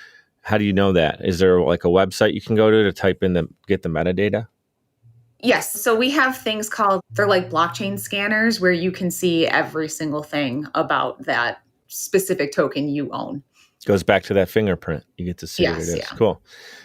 How do you know that? Is there like a website you can go to type in get the metadata? Yes. So we have things called, they're like blockchain scanners where you can see every single thing about that specific token you own. Goes back to that fingerprint. You get to see what it is. Yeah. Cool.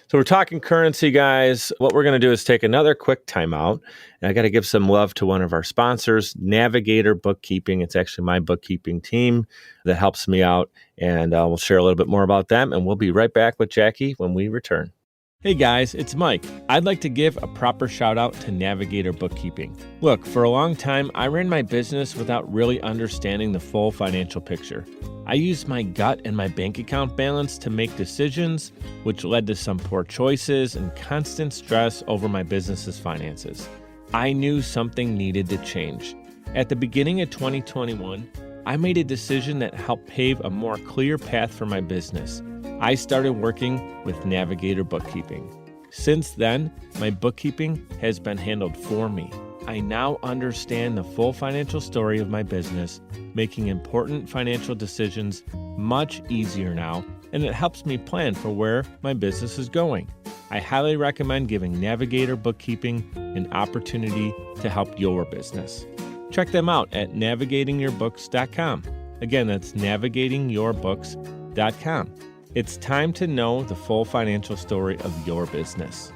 So we're talking currency, guys. What we're going to do is take another quick timeout. And I got to give some love to one of our sponsors, Navigator Bookkeeping. It's actually my bookkeeping team that helps me out. And we'll share a little bit more about them. And we'll be right back with Jackie when we return. Hey guys, it's Mike. I'd like to give a proper shout out to Navigator Bookkeeping. Look, for a long time, I ran my business without really understanding the full financial picture. I used my gut and my bank account balance to make decisions, which led to some poor choices and constant stress over my business's finances. I knew something needed to change. At the beginning of 2021, I made a decision that helped pave a more clear path for my business. I started working with Navigator Bookkeeping. Since then, my bookkeeping has been handled for me. I now understand the full financial story of my business, making important financial decisions much easier now, and it helps me plan for where my business is going. I highly recommend giving Navigator Bookkeeping an opportunity to help your business. Check them out at navigatingyourbooks.com. Again, that's navigatingyourbooks.com. It's time to know the full financial story of your business.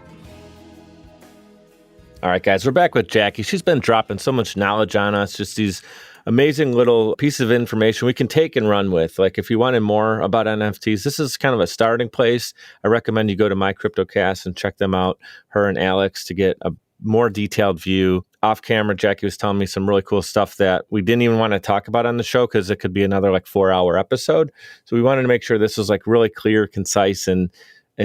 All right, guys, we're back with Jackie. She's been dropping so much knowledge on us, just these amazing little pieces of information we can take and run with. Like if you wanted more about NFTs, this is kind of a starting place. I recommend you go to My Cryptocast and check them out, her and Alex, to get a more detailed view. Off camera, Jackie was telling me some really cool stuff that we didn't even want to talk about on the show because it could be another 4-hour episode. So we wanted to make sure this was really clear, concise, and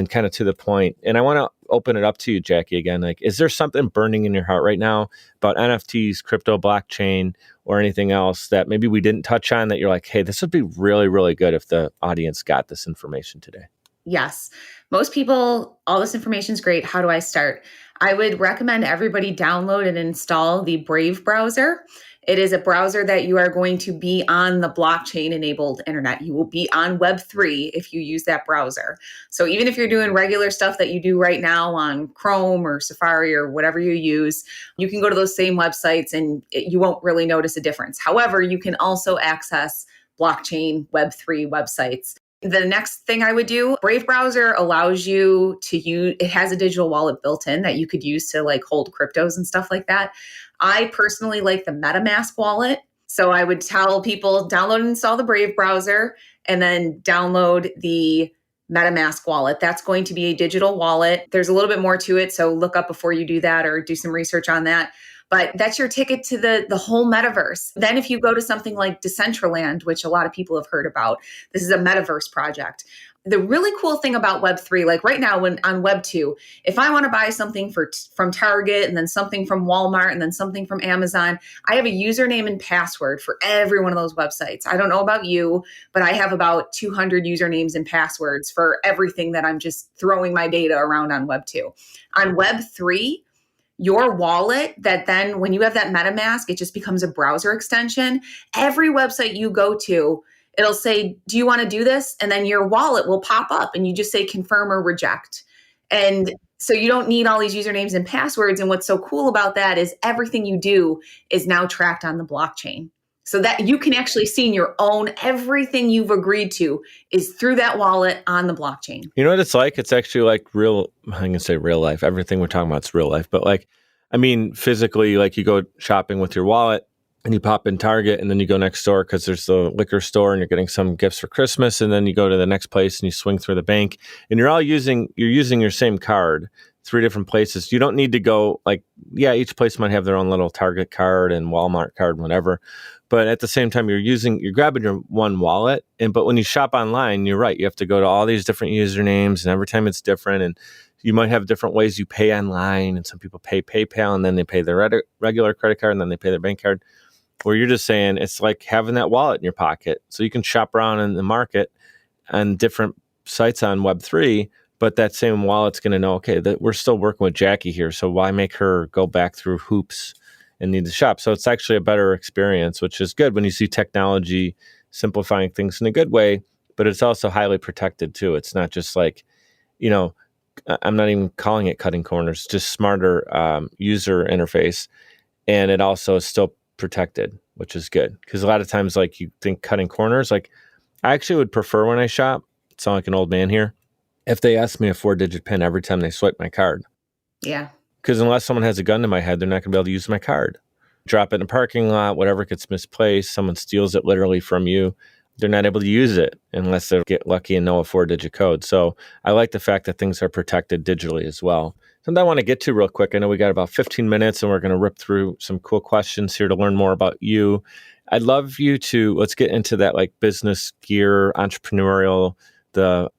kind of to the point. And I want to open it up to you, Jackie, again. Is there something burning in your heart right now about NFTs, crypto, blockchain, or anything else that maybe we didn't touch on that you're like, hey, this would be really, really good if the audience got this information today? Yes. Most people, all this information is great. How do I start? I would recommend everybody download and install the Brave browser. It is a browser that you are going to be on the blockchain-enabled internet. You will be on Web3 if you use that browser. So even if you're doing regular stuff that you do right now on Chrome or Safari or whatever you use, you can go to those same websites and you won't really notice a difference. However, you can also access blockchain Web3 websites. The next thing I would do, Brave browser allows you to use, it has a digital wallet built in that you could use to hold cryptos and stuff like that. I personally like the MetaMask wallet. So I would tell people download and install the Brave browser and then download the MetaMask wallet. That's going to be a digital wallet. There's a little bit more to it. So look up before you do that or do some research on that. But that's your ticket to the whole metaverse. Then if you go to something like Decentraland, which a lot of people have heard about, this is a metaverse project. The really cool thing about Web3, right now when on Web2, if I want to buy something from Target and then something from Walmart and then something from Amazon, I have a username and password for every one of those websites. I don't know about you, but I have about 200 usernames and passwords for everything that I'm just throwing my data around on Web2. On Web3, your wallet, that then when you have that MetaMask, it just becomes a browser extension. Every website you go to, it'll say, do you want to do this? And then your wallet will pop up and you just say confirm or reject. And so you don't need all these usernames and passwords. And what's so cool about that is everything you do is now tracked on the blockchain. So that you can actually see in your own, everything you've agreed to is through that wallet on the blockchain. You know what it's like? It's actually real, I'm going to say real life. Everything we're talking about is real life. But physically, you go shopping with your wallet and you pop in Target and then you go next door because there's the liquor store and you're getting some gifts for Christmas. And then you go to the next place and you swing through the bank and you're using your same card, 3 different places. You don't need to go each place might have their own little Target card and Walmart card, whatever. But at the same time, you're grabbing your one wallet. But when you shop online, you're right. You have to go to all these different usernames and every time it's different. And you might have different ways you pay online. And some people pay PayPal and then they pay their regular credit card and then they pay their bank card. Where you're just saying it's like having that wallet in your pocket. So you can shop around in the market on different sites on Web3. But that same wallet's going to know, okay, that we're still working with Jackie here. So why make her go back through hoops and need to shop? So it's actually a better experience, which is good when you see technology simplifying things in a good way, but it's also highly protected too. It's not just I'm not even calling it cutting corners, just smarter user interface. And it also is still protected, which is good. Because a lot of times, you think cutting corners, I actually would prefer when I shop, sound like an old man here, if they ask me a 4-digit PIN every time they swipe my card. Yeah. Because unless someone has a gun to my head, they're not going to be able to use my card. Drop it in a parking lot, whatever gets misplaced, someone steals it literally from you. They're not able to use it unless they get lucky and know a 4-digit code. So I like the fact that things are protected digitally as well. Something I want to get to real quick. I know we got about 15 minutes and we're going to rip through some cool questions here to learn more about you. I'd love you to, let's get into that like business gear, entrepreneurial, the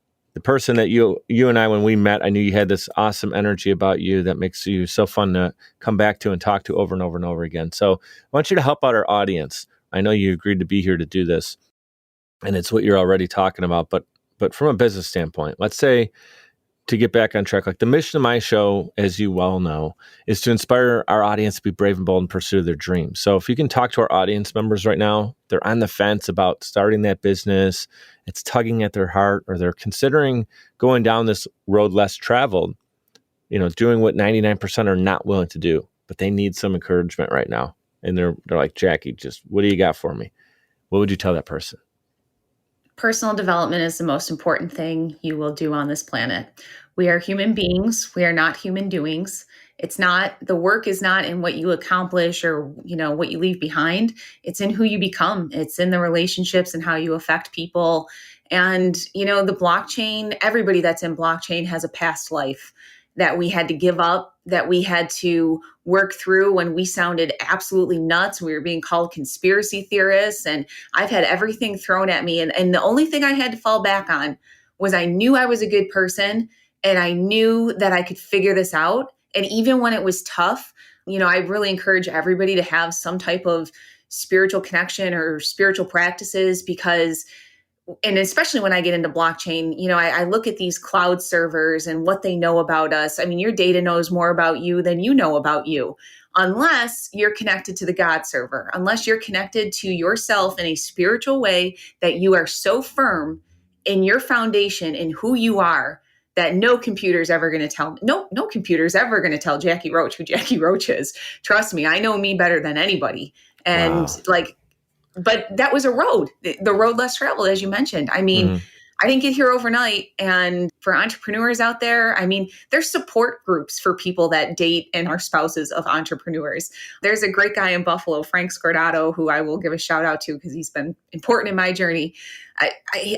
person that you and I, when we met, I knew you had this awesome energy about you that makes you so fun to come back to and talk to over and over and over again. So I want you to help out our audience. I know you agreed to be here to do this, and it's what you're already talking about, but from a business standpoint, let's say, to get back on track, like the mission of my show, as you well know, is to inspire our audience to be brave and bold in pursuit of their dreams. So if you can talk to our audience members right now, they're on the fence about starting that business, it's tugging at their heart, or they're considering going down this road less traveled, doing what 99% are not willing to do, but they need some encouragement right now. And they're like, Jackie, just what do you got for me? What would you tell that person? Personal development is the most important thing you will do on this planet. We are human beings. We are not human doings. The work is not in what you accomplish or, what you leave behind. It's in who you become. It's in the relationships and how you affect people. And, the blockchain, everybody that's in blockchain has a past life that we had to give up, that we had to work through when we sounded absolutely nuts. We were being called conspiracy theorists, and I've had everything thrown at me. And the only thing I had to fall back on was I knew I was a good person, and I knew that I could figure this out. And even when it was tough, I really encourage everybody to have some type of spiritual connection or spiritual practices, because and especially when I get into blockchain, I look at these cloud servers and what they know about us. I mean, your data knows more about you than you know about you, unless you're connected to the God server, unless you're connected to yourself in a spiritual way that you are so firm in your foundation in who you are that no computer's ever going to tell no computer's ever going to tell Jacki Roach who Jacki Roach is. Trust me, I know me better than anybody. And Wow. But that was a road, the road less traveled, as you mentioned. I mean, I didn't get here overnight. And for entrepreneurs out there, I mean, there's support groups for people that date and are spouses of entrepreneurs. There's a great guy in Buffalo, Frank Scordato, who I will give a shout out to because he's been important in my journey.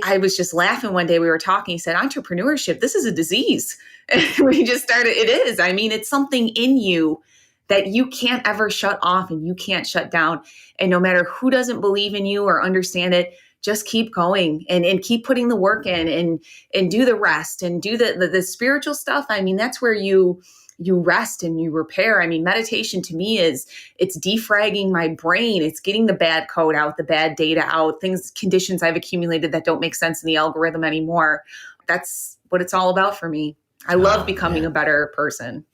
I was just laughing one day. We were talking. He said, entrepreneurship, this is a disease. And we just started. It is. I mean, it's something in you that you can't ever shut off and you can't shut down. And no matter who doesn't believe in you or understand it, just keep going and keep putting the work in and do the rest and do the spiritual stuff. I mean, that's where you rest and you repair. I mean, meditation to me it's defragging my brain. It's getting the bad code out, the bad data out, conditions I've accumulated that don't make sense in the algorithm anymore. That's what it's all about for me. I love becoming a better person.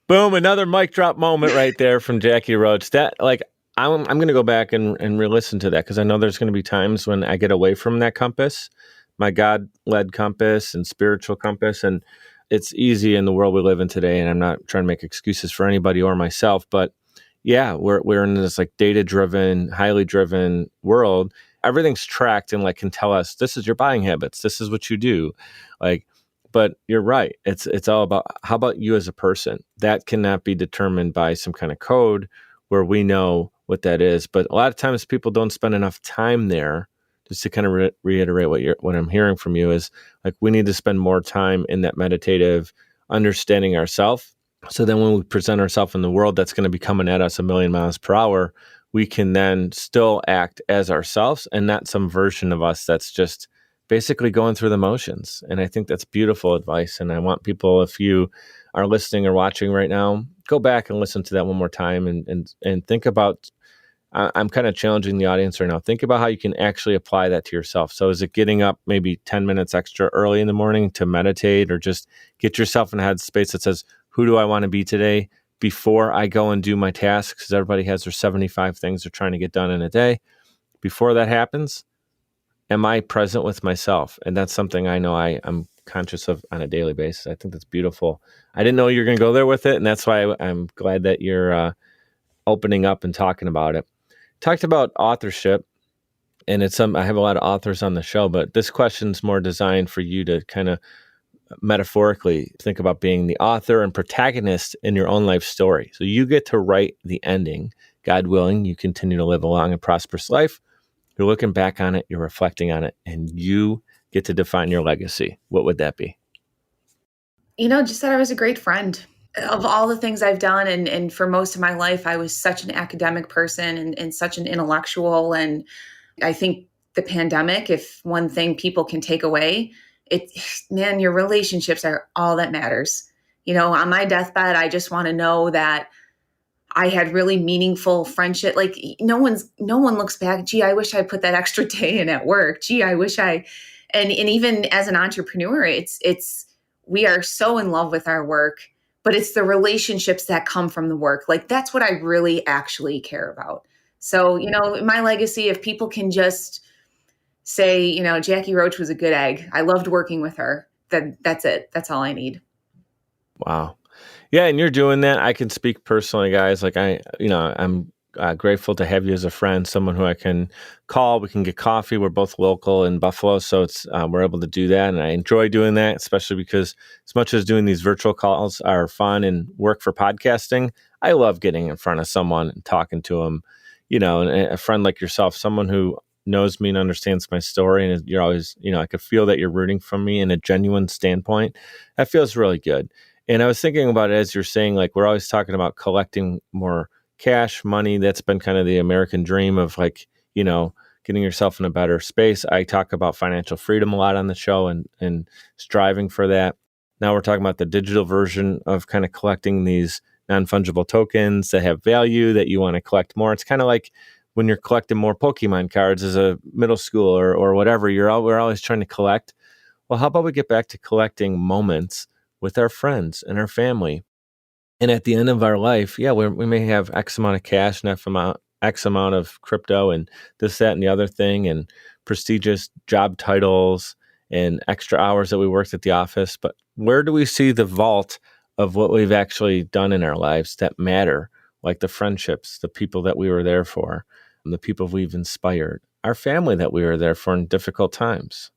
Boom, another mic drop moment right there from Jacki Roach. That, like, I'm going to go back and re-listen to that, because I know there's going to be times when I get away from that compass, my God-led compass and spiritual compass, and it's easy in the world we live in today, and I'm not trying to make excuses for anybody or myself, but yeah, we're in this like data-driven, highly driven world. Everything's tracked and like can tell us, this is your buying habits, this is what you do. Like, but you're right. It's all about, how about you as a person? That cannot be determined by some kind of code where we know what that is. But a lot of times people don't spend enough time there. Just to kind of reiterate what I'm hearing from you is, like, we need to spend more time in that meditative understanding ourselves. So then when we present ourselves in the world that's going to be coming at us a million miles per hour, we can then still act as ourselves and not some version of us that's just basically going through the motions. And I think that's beautiful advice. And I want people, if you are listening or watching right now, go back and listen to that one more time and think about, I'm kind of challenging the audience right now. Think about how you can actually apply that to yourself. So is it getting up maybe 10 minutes extra early in the morning to meditate, or just get yourself in a headspace that says, who do I want to be today before I go and do my tasks? Because everybody has their 75 things they're trying to get done in a day. Before that happens, am I present with myself? And that's something I know I'm conscious of on a daily basis. I think that's beautiful. I didn't know you were going to go there with it, and that's why I'm glad that you're opening up and talking about it. Talked about authorship. And I have a lot of authors on the show, but this question's more designed for you to kind of metaphorically think about being the author and protagonist in your own life story. So you get to write the ending. God willing, you continue to live a long and prosperous life. You're looking back on it, you're reflecting on it, and you get to define your legacy. What would that be? Just that I was a great friend. Of all the things I've done, and for most of my life, I was such an academic person and such an intellectual. And I think the pandemic, if one thing people can take away, man, your relationships are all that matters. On my deathbed, I just want to know that I had really meaningful friendship. Like no one looks back, gee, I wish I put that extra day in at work. Gee, I wish and even as an entrepreneur, it's we are so in love with our work, but it's the relationships that come from the work. Like that's what I really actually care about. So, my legacy, if people can just say, Jacki Roach was a good egg. I loved working with her. That's it. That's all I need. Wow. Yeah, and you're doing that. I can speak personally, guys. Like I'm grateful to have you as a friend, someone who I can call. We can get coffee. We're both local in Buffalo, so it's we're able to do that, and I enjoy doing that, especially because as much as doing these virtual calls are fun and work for podcasting, I love getting in front of someone and talking to them. And a friend like yourself, someone who knows me and understands my story, and you're always, I could feel that you're rooting for me in a genuine standpoint. That feels really good. And I was thinking about it as you're saying, like, we're always talking about collecting more cash, money. That's been kind of the American dream of getting yourself in a better space. I talk about financial freedom a lot on the show and striving for that. Now we're talking about the digital version of kind of collecting these non-fungible tokens that have value that you want to collect more. It's kind of like when you're collecting more Pokemon cards as a middle schooler or whatever, we're always trying to collect. Well, how about we get back to collecting moments with our friends and our family? And at the end of our life, yeah, we may have X amount of cash and X amount of crypto and this, that, and the other thing, and prestigious job titles and extra hours that we worked at the office. But where do we see the vault of what we've actually done in our lives that matter, like the friendships, the people that we were there for, the people we've inspired, our family that we were there for in difficult times,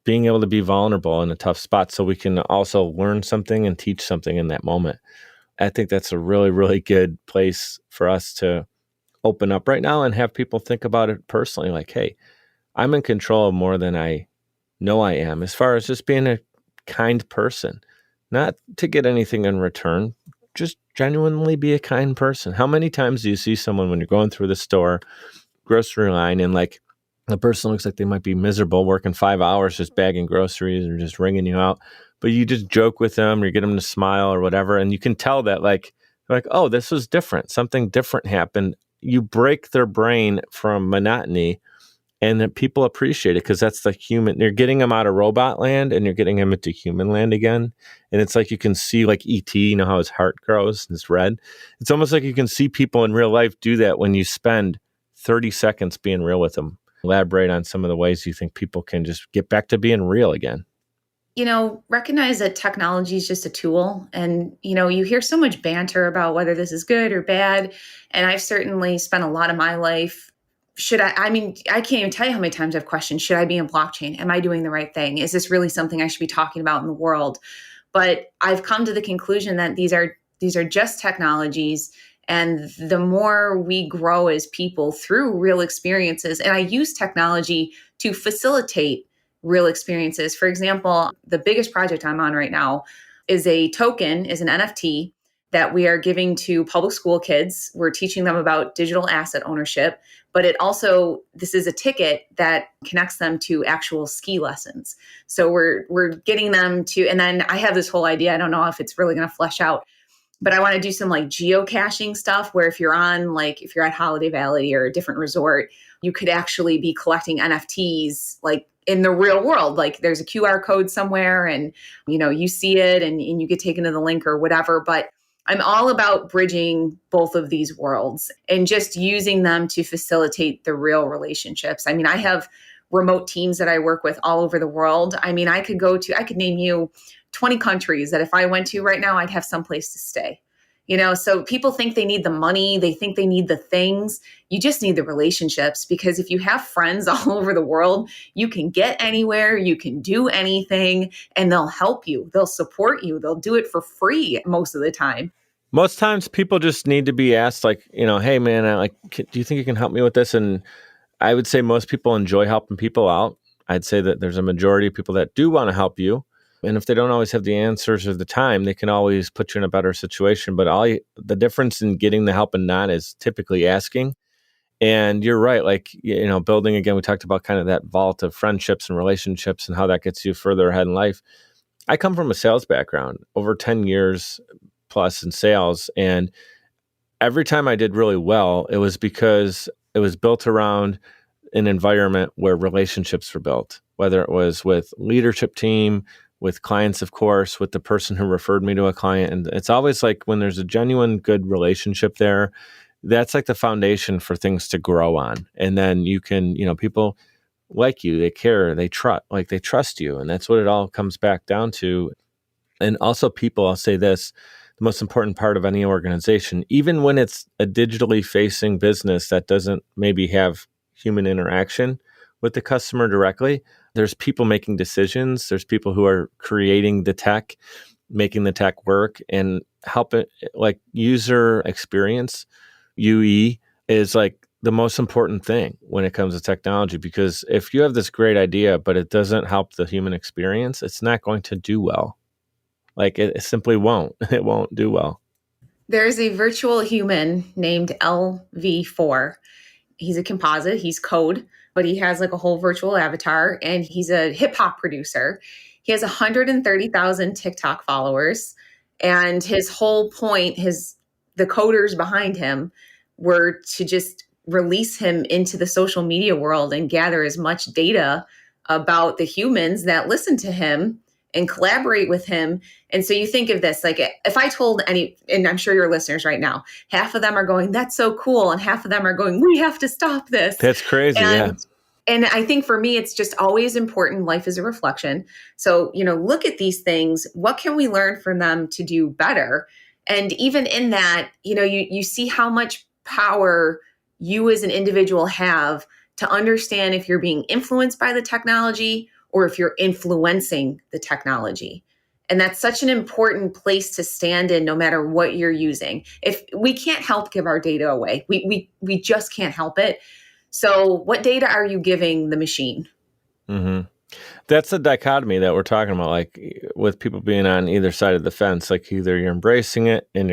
being able to be vulnerable in a tough spot so we can also learn something and teach something in that moment. I think that's a really, really good place for us to open up right now and have people think about it personally. Like, hey, I'm in control of more than I know I am, as far as just being a kind person, not to get anything in return, just genuinely be a kind person. How many times do you see someone when you're going through the store, grocery line, and like, the person looks like they might be miserable working 5 hours just bagging groceries or just ringing you out, but you just joke with them or you get them to smile or whatever. And you can tell that like, oh, this was different. Something different happened. You break their brain from monotony, and that people appreciate it because that's the human. You're getting them out of robot land and you're getting them into human land again. And it's like you can see like E.T., how his heart grows and it's red. It's almost like you can see people in real life do that when you spend 30 seconds being real with them. Elaborate on some of the ways you think people can just get back to being real again. Recognize that technology is just a tool. And, you hear so much banter about whether this is good or bad. And I've certainly spent a lot of my life. I can't even tell you how many times I've questioned, should I be in blockchain? Am I doing the right thing? Is this really something I should be talking about in the world? But I've come to the conclusion that these are just technologies. And the more we grow as people through real experiences, and I use technology to facilitate real experiences. For example, the biggest project I'm on right now is an NFT that we are giving to public school kids. We're teaching them about digital asset ownership, but this is a ticket that connects them to actual ski lessons. So we're getting them to, and then I have this whole idea. I don't know if it's really going to flesh out, but I want to do some like geocaching stuff where if you're at Holiday Valley or a different resort, you could actually be collecting NFTs like in the real world. Like there's a QR code somewhere and, you see it and you get taken to the link or whatever. But I'm all about bridging both of these worlds and just using them to facilitate the real relationships. I have remote teams that I work with all over the world. I could name you 20 countries that if I went to right now, I'd have someplace to stay. So people think they need the money, they think they need the things. You just need the relationships, because if you have friends all over the world, you can get anywhere, you can do anything, and they'll help you, they'll support you, they'll do it for free most of the time. Most times people just need to be asked, like, hey man, do you think you can help me with this? And I would say most people enjoy helping people out. I'd say that there's a majority of people that do want to help you. And if they don't always have the answers or the time, they can always put you in a better situation. But the difference in getting the help and not is typically asking. And you're right, like, building, again, we talked about kind of that vault of friendships and relationships and how that gets you further ahead in life. I come from a sales background, over 10 years plus in sales. And every time I did really well, it was because it was built around an environment where relationships were built, whether it was with leadership team, with clients, of course, with the person who referred me to a client. And it's always like when there's a genuine good relationship there, that's like the foundation for things to grow on. And then you can, people like you, they care, they trust you. And that's what it all comes back down to. And also people, I'll say this, the most important part of any organization, even when it's a digitally facing business that doesn't maybe have human interaction with the customer directly, there's people making decisions. There's people who are creating the tech, making the tech work, and help it, like user experience, UE is like the most important thing when it comes to technology, because if you have this great idea, but it doesn't help the human experience, it's not going to do well. Like it simply won't. It won't do well. There's a virtual human named LV4. He's a composite, he's code, but he has like a whole virtual avatar, and he's a hip hop producer. He has 130,000 TikTok followers, and his whole point, the coders behind him were to just release him into the social media world and gather as much data about the humans that listen to him and collaborate with him. And so you think of this, like if I told and I'm sure your listeners right now, half of them are going, that's so cool. And half of them are going, we have to stop this. That's crazy. And I think for me, it's just always important. Life is a reflection. So, look at these things. What can we learn from them to do better? And even in that, you see how much power you as an individual have to understand if you're being influenced by the technology or if you're influencing the technology. And that's such an important place to stand in, no matter what you're using. If we can't help give our data away, we just can't help it. So what data are you giving the machine? Mm-hmm. That's the dichotomy that we're talking about, like with people being on either side of the fence. Like either you're embracing it and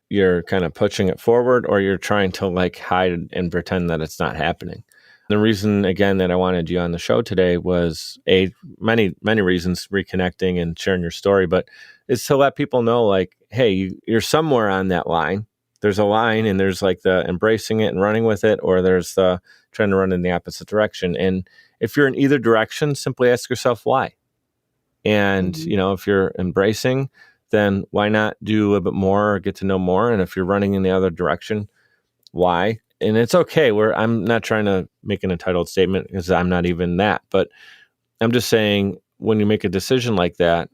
you're kind of pushing it forward, or you're trying to like hide and pretend that it's not happening. The reason, again, that I wanted you on the show today was many reasons, reconnecting and sharing your story, but it's to let people know, like, hey, you're somewhere on that line. There's a line, and there's like the embracing it and running with it, or there's the trying to run in the opposite direction. And if you're in either direction, simply ask yourself why. And, if you're embracing, then why not do a little bit more or get to know more? And if you're running in the other direction, why? And it's okay. I'm not trying to make an entitled statement, because I'm not even that. But I'm just saying, when you make a decision like that,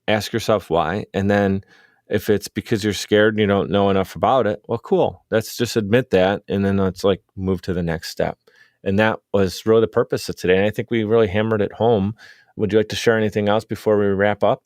ask yourself why. And then if it's because you're scared and you don't know enough about it, well, cool. Let's just admit that. And then let's like move to the next step. And that was really the purpose of today. And I think we really hammered it home. Would you like to share anything else before we wrap up?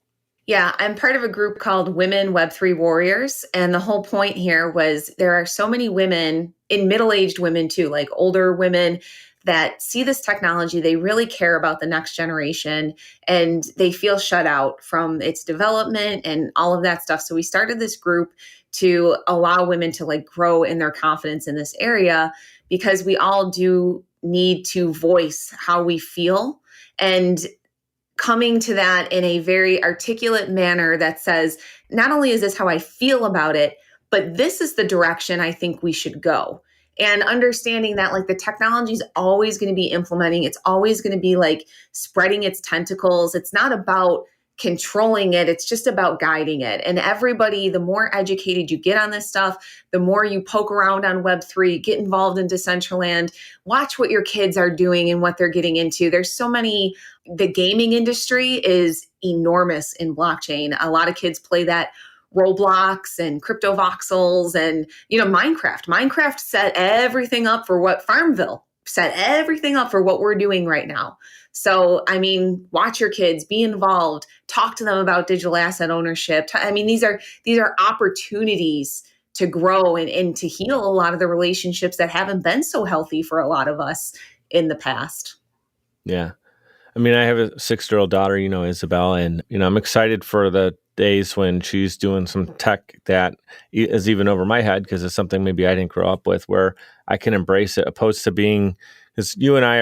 Yeah, I'm part of a group called Women Web3 Warriors. And the whole point here was there are so many women, in middle-aged women too, like older women, that see this technology. They really care about the next generation, and they feel shut out from its development and all of that stuff. So we started this group to allow women to like grow in their confidence in this area, because we all do need to voice how we feel, and coming to that in a very articulate manner that says, not only is this how I feel about it, but this is the direction I think we should go. And understanding that like the technology is always going to be implementing, it's always going to be like spreading its tentacles. It's not about controlling it, it's just about guiding it. And everybody, the more educated you get on this stuff, the more you poke around on Web3, get involved in Decentraland, watch what your kids are doing and what they're getting into. There's so many. The gaming industry is enormous in blockchain. A lot of kids play that Roblox and crypto voxels and, Minecraft. Minecraft set everything up for what Farmville set everything up for what we're doing right now. So, watch your kids, be involved, talk to them about digital asset ownership. These are opportunities to grow and to heal a lot of the relationships that haven't been so healthy for a lot of us in the past. Yeah. I have a 6-year-old daughter, Isabel, and, I'm excited for the days when she's doing some tech that is even over my head because it's something maybe I didn't grow up with, where I can embrace it, opposed to being, because you and I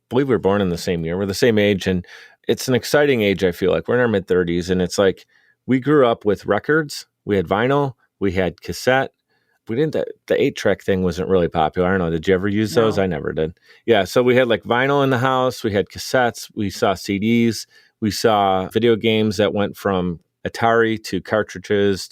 believe we were born in the same year. We're the same age, and it's an exciting age. I feel like we're in our mid-30s, and it's like we grew up with records. We had vinyl, we had cassette. We didn't, the 8-track thing wasn't really popular. I don't know. Did you ever use those? No. I never did. Yeah. So we had like vinyl in the house. We had cassettes. We saw CDs. We saw video games that went from Atari to cartridges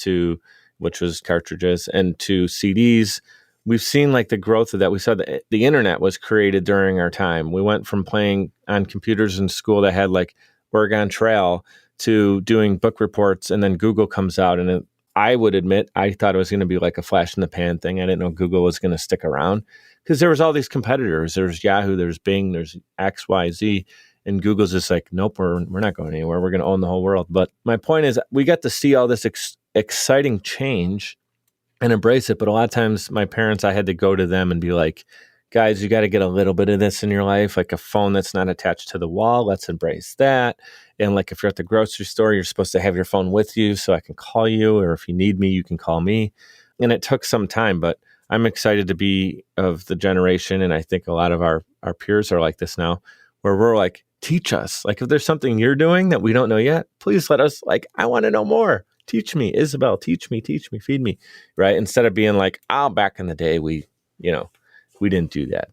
which was cartridges, and to CDs. We've seen like the growth of that. We saw the internet was created during our time. We went from playing on computers in school that had like Oregon Trail to doing book reports, and then Google comes out, and I would admit, I thought it was going to be like a flash in the pan thing. I didn't know Google was going to stick around because there was all these competitors. There's Yahoo, there's Bing, there's XYZ, and Google's just like, nope, we're not going anywhere. We're going to own the whole world. But my point is, we got to see all this exciting change and embrace it. But a lot of times, my parents, I had to go to them and be like, guys, you got to get a little bit of this in your life, like a phone that's not attached to the wall. Let's embrace that. And like if you're at the grocery store, you're supposed to have your phone with you so I can call you, or if you need me, you can call me. And it took some time, but I'm excited to be of the generation. And I think a lot of our peers are like this now, where we're like, teach us. Like if there's something you're doing that we don't know yet, please let us, like, I want to know more. Teach me, Isabel, teach me, feed me. Right. Instead of being like, back in the day, we didn't do that.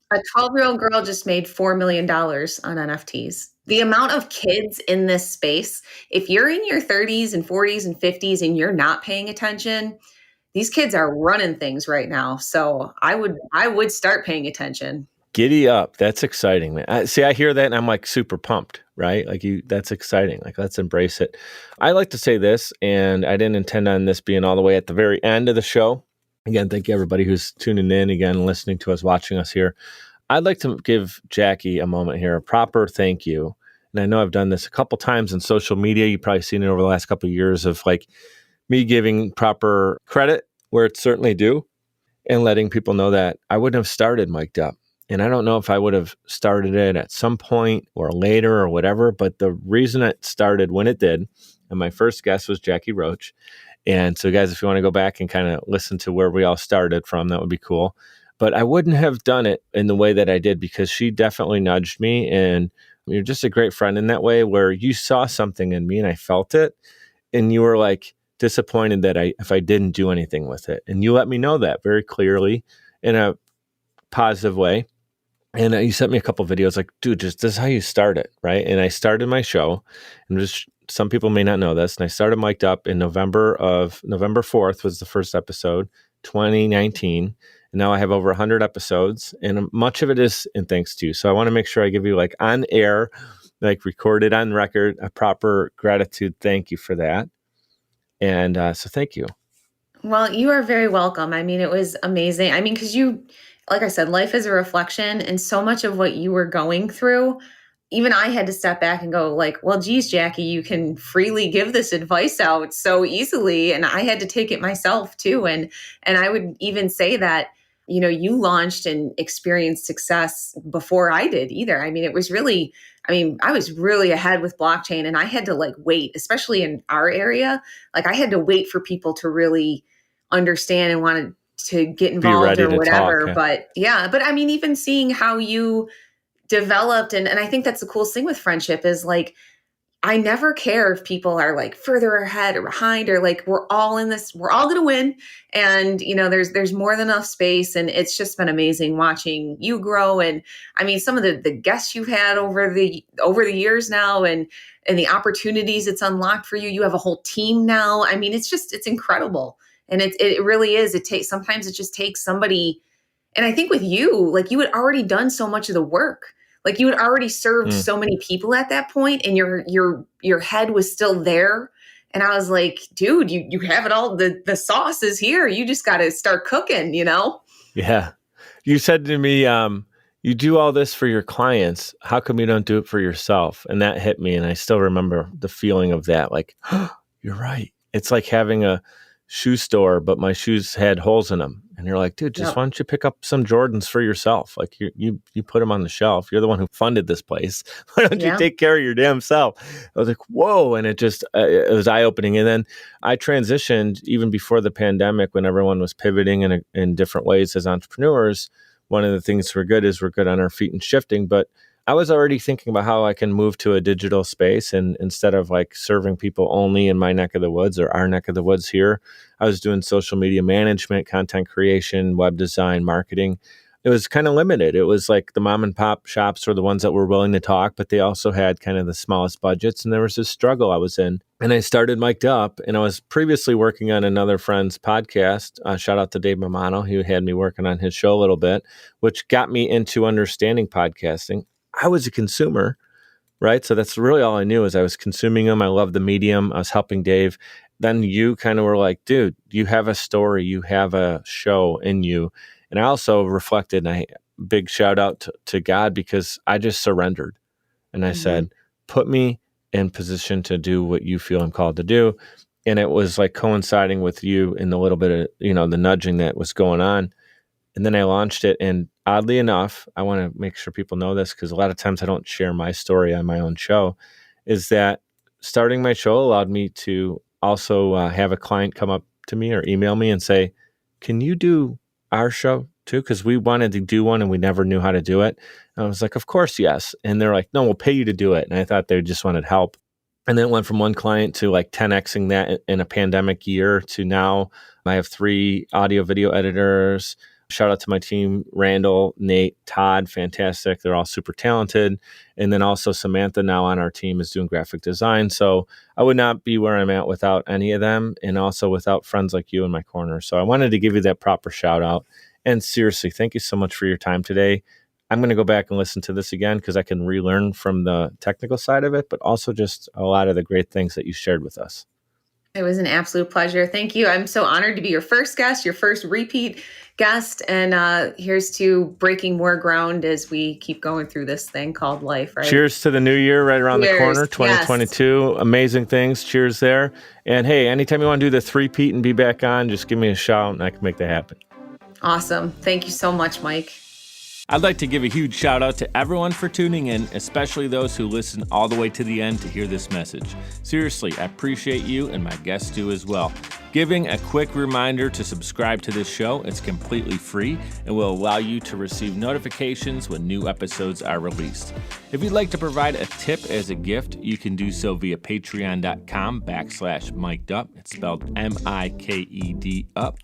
A 12-year-old girl just made $4 million on NFTs. The amount of kids in this space, if you're in your 30s and 40s and 50s and you're not paying attention, these kids are running things right now. So I would start paying attention. Giddy up. That's exciting, man. I hear that and I'm like super pumped, right? Like that's exciting. Like let's embrace it. I like to say this, and I didn't intend on this being all the way at the very end of the show. Again, thank you everybody who's tuning in, again, listening to us, watching us here. I'd like to give Jacki a moment here, a proper thank you. And I know I've done this a couple times in social media. You've probably seen it over the last couple of years of like me giving proper credit where it's certainly due, and letting people know that I wouldn't have started Mic'd Up. And I don't know if I would have started it at some point or later or whatever, but the reason it started when it did, and my first guest was Jacki Roach. And so, guys, if you want to go back and kind of listen to where we all started from, that would be cool. But I wouldn't have done it in the way that I did because she definitely nudged me. And you're just a great friend in that way, where you saw something in me and I felt it. And you were like disappointed that if I didn't do anything with it. And you let me know that very clearly in a positive way. And you sent me a couple of videos like, dude, this is how you start it, right? And I started my show, and just some people may not know this, and I started Mic'd Up in November 4th was the first episode, 2019. And now I have over 100 episodes, and much of it is in thanks to you. So I want to make sure I give you like on air, like recorded on record, a proper gratitude. Thank you for that. And so thank you. Well, you are very welcome. It was amazing. Because like I said, life is a reflection, and so much of what you were going through, even I had to step back and go like, well, geez, Jacki, you can freely give this advice out so easily. And I had to take it myself too. And I would even say that, you launched and experienced success before I did either. It was really, I was really ahead with blockchain, and I had to like wait, especially in our area. Like I had to wait for people to really understand and want to get involved or whatever. Talk, yeah. But even seeing how you developed, and I think that's the coolest thing with friendship is like, I never care if people are like further ahead or behind, or like, we're all in this, we're all going to win. And, there's more than enough space. And it's just been amazing watching you grow. And some of the guests you've had over the years now, and the opportunities it's unlocked for you. You have a whole team now. It's incredible. And it really is. Sometimes it just takes somebody. And I think with you, like you had already done so much of the work. Like you had already served so many people at that point, and your head was still there. And I was like, dude, you have it all. The sauce is here. You just got to start cooking, Yeah. You said to me, you do all this for your clients. How come you don't do it for yourself? And that hit me. And I still remember the feeling of that. Like, you're right. It's like having a shoe store, but my shoes had holes in them. And you're like, dude, just Yep. why don't you pick up some Jordans for yourself? Like you put them on the shelf. You're the one who funded this place. Why don't you Yeah. take care of your damn self? I was like, whoa. And it just, it was eye opening. And then I transitioned even before the pandemic when everyone was pivoting in different ways as entrepreneurs. One of the things we're good on our feet and shifting, but I was already thinking about how I can move to a digital space, and instead of like serving people only in my neck of the woods or our neck of the woods here, I was doing social media management, content creation, web design, marketing. It was kind of limited. It was like the mom and pop shops were the ones that were willing to talk, but they also had kind of the smallest budgets. And there was this struggle I was in. And I started Mic'd Up, and I was previously working on another friend's podcast. Shout out to Dave Mamano, who had me working on his show a little bit, which got me into understanding podcasting. I was a consumer, right? So that's really all I knew is I was consuming them. I loved the medium. I was helping Dave. Then you kind of were like, dude, you have a story, you have a show in you. And I also reflected, and big shout out to God, because I just surrendered. And I said, put me in position to do what you feel I'm called to do. And it was like coinciding with you in the little bit of, the nudging that was going on. And then I launched it. And oddly enough, I want to make sure people know this, because a lot of times I don't share my story on my own show, is that starting my show allowed me to also have a client come up to me or email me and say, can you do our show too? Because we wanted to do one and we never knew how to do it. And I was like, of course, yes. And they're like, no, we'll pay you to do it. And I thought they just wanted help. And then it went from one client to like 10xing that in a pandemic year to now I have 3 audio video editors. Shout out to my team, Randall, Nate, Todd, fantastic. They're all super talented. And then also Samantha now on our team is doing graphic design. So I would not be where I'm at without any of them, and also without friends like you in my corner. So I wanted to give you that proper shout out. And seriously, thank you so much for your time today. I'm going to go back and listen to this again because I can relearn from the technical side of it, but also just a lot of the great things that you shared with us. It was an absolute pleasure. Thank you. I'm so honored to be your first guest, your first repeat guest. And here's to breaking more ground as we keep going through this thing called life, right? Cheers to the new year right around the corner, 2022. Yes. Amazing things. Cheers there. And hey, anytime you want to do the 3-peat and be back on, just give me a shout and I can make that happen. Awesome. Thank you so much, Mike. I'd like to give a huge shout out to everyone for tuning in, especially those who listen all the way to the end to hear this message. Seriously, I appreciate you, and my guests do as well. Giving a quick reminder to subscribe to this show. It's completely free and will allow you to receive notifications when new episodes are released. If you'd like to provide a tip as a gift, you can do so via patreon.com/mikedup. It's spelled MIKED up.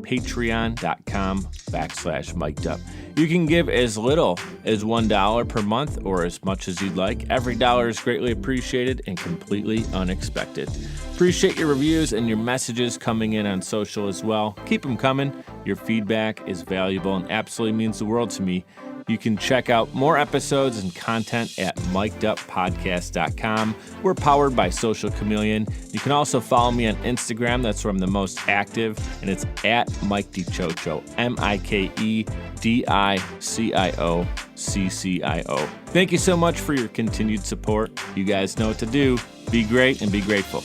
Patreon.com/mikedup. You can give as little as $1 per month or as much as you'd like. Every dollar is greatly appreciated and completely unexpected. Appreciate your reviews and your messages coming in on social as well. Keep them coming. Your feedback is valuable and absolutely means the world to me. You can check out more episodes and content at mikeduppodcast.com. We're powered by Social Chameleon. You can also follow me on Instagram. That's where I'm the most active, and it's at Mike DiCioccio, MIKEDICIOCCIO. Thank you so much for your continued support. You guys know what to do. Be great and be grateful.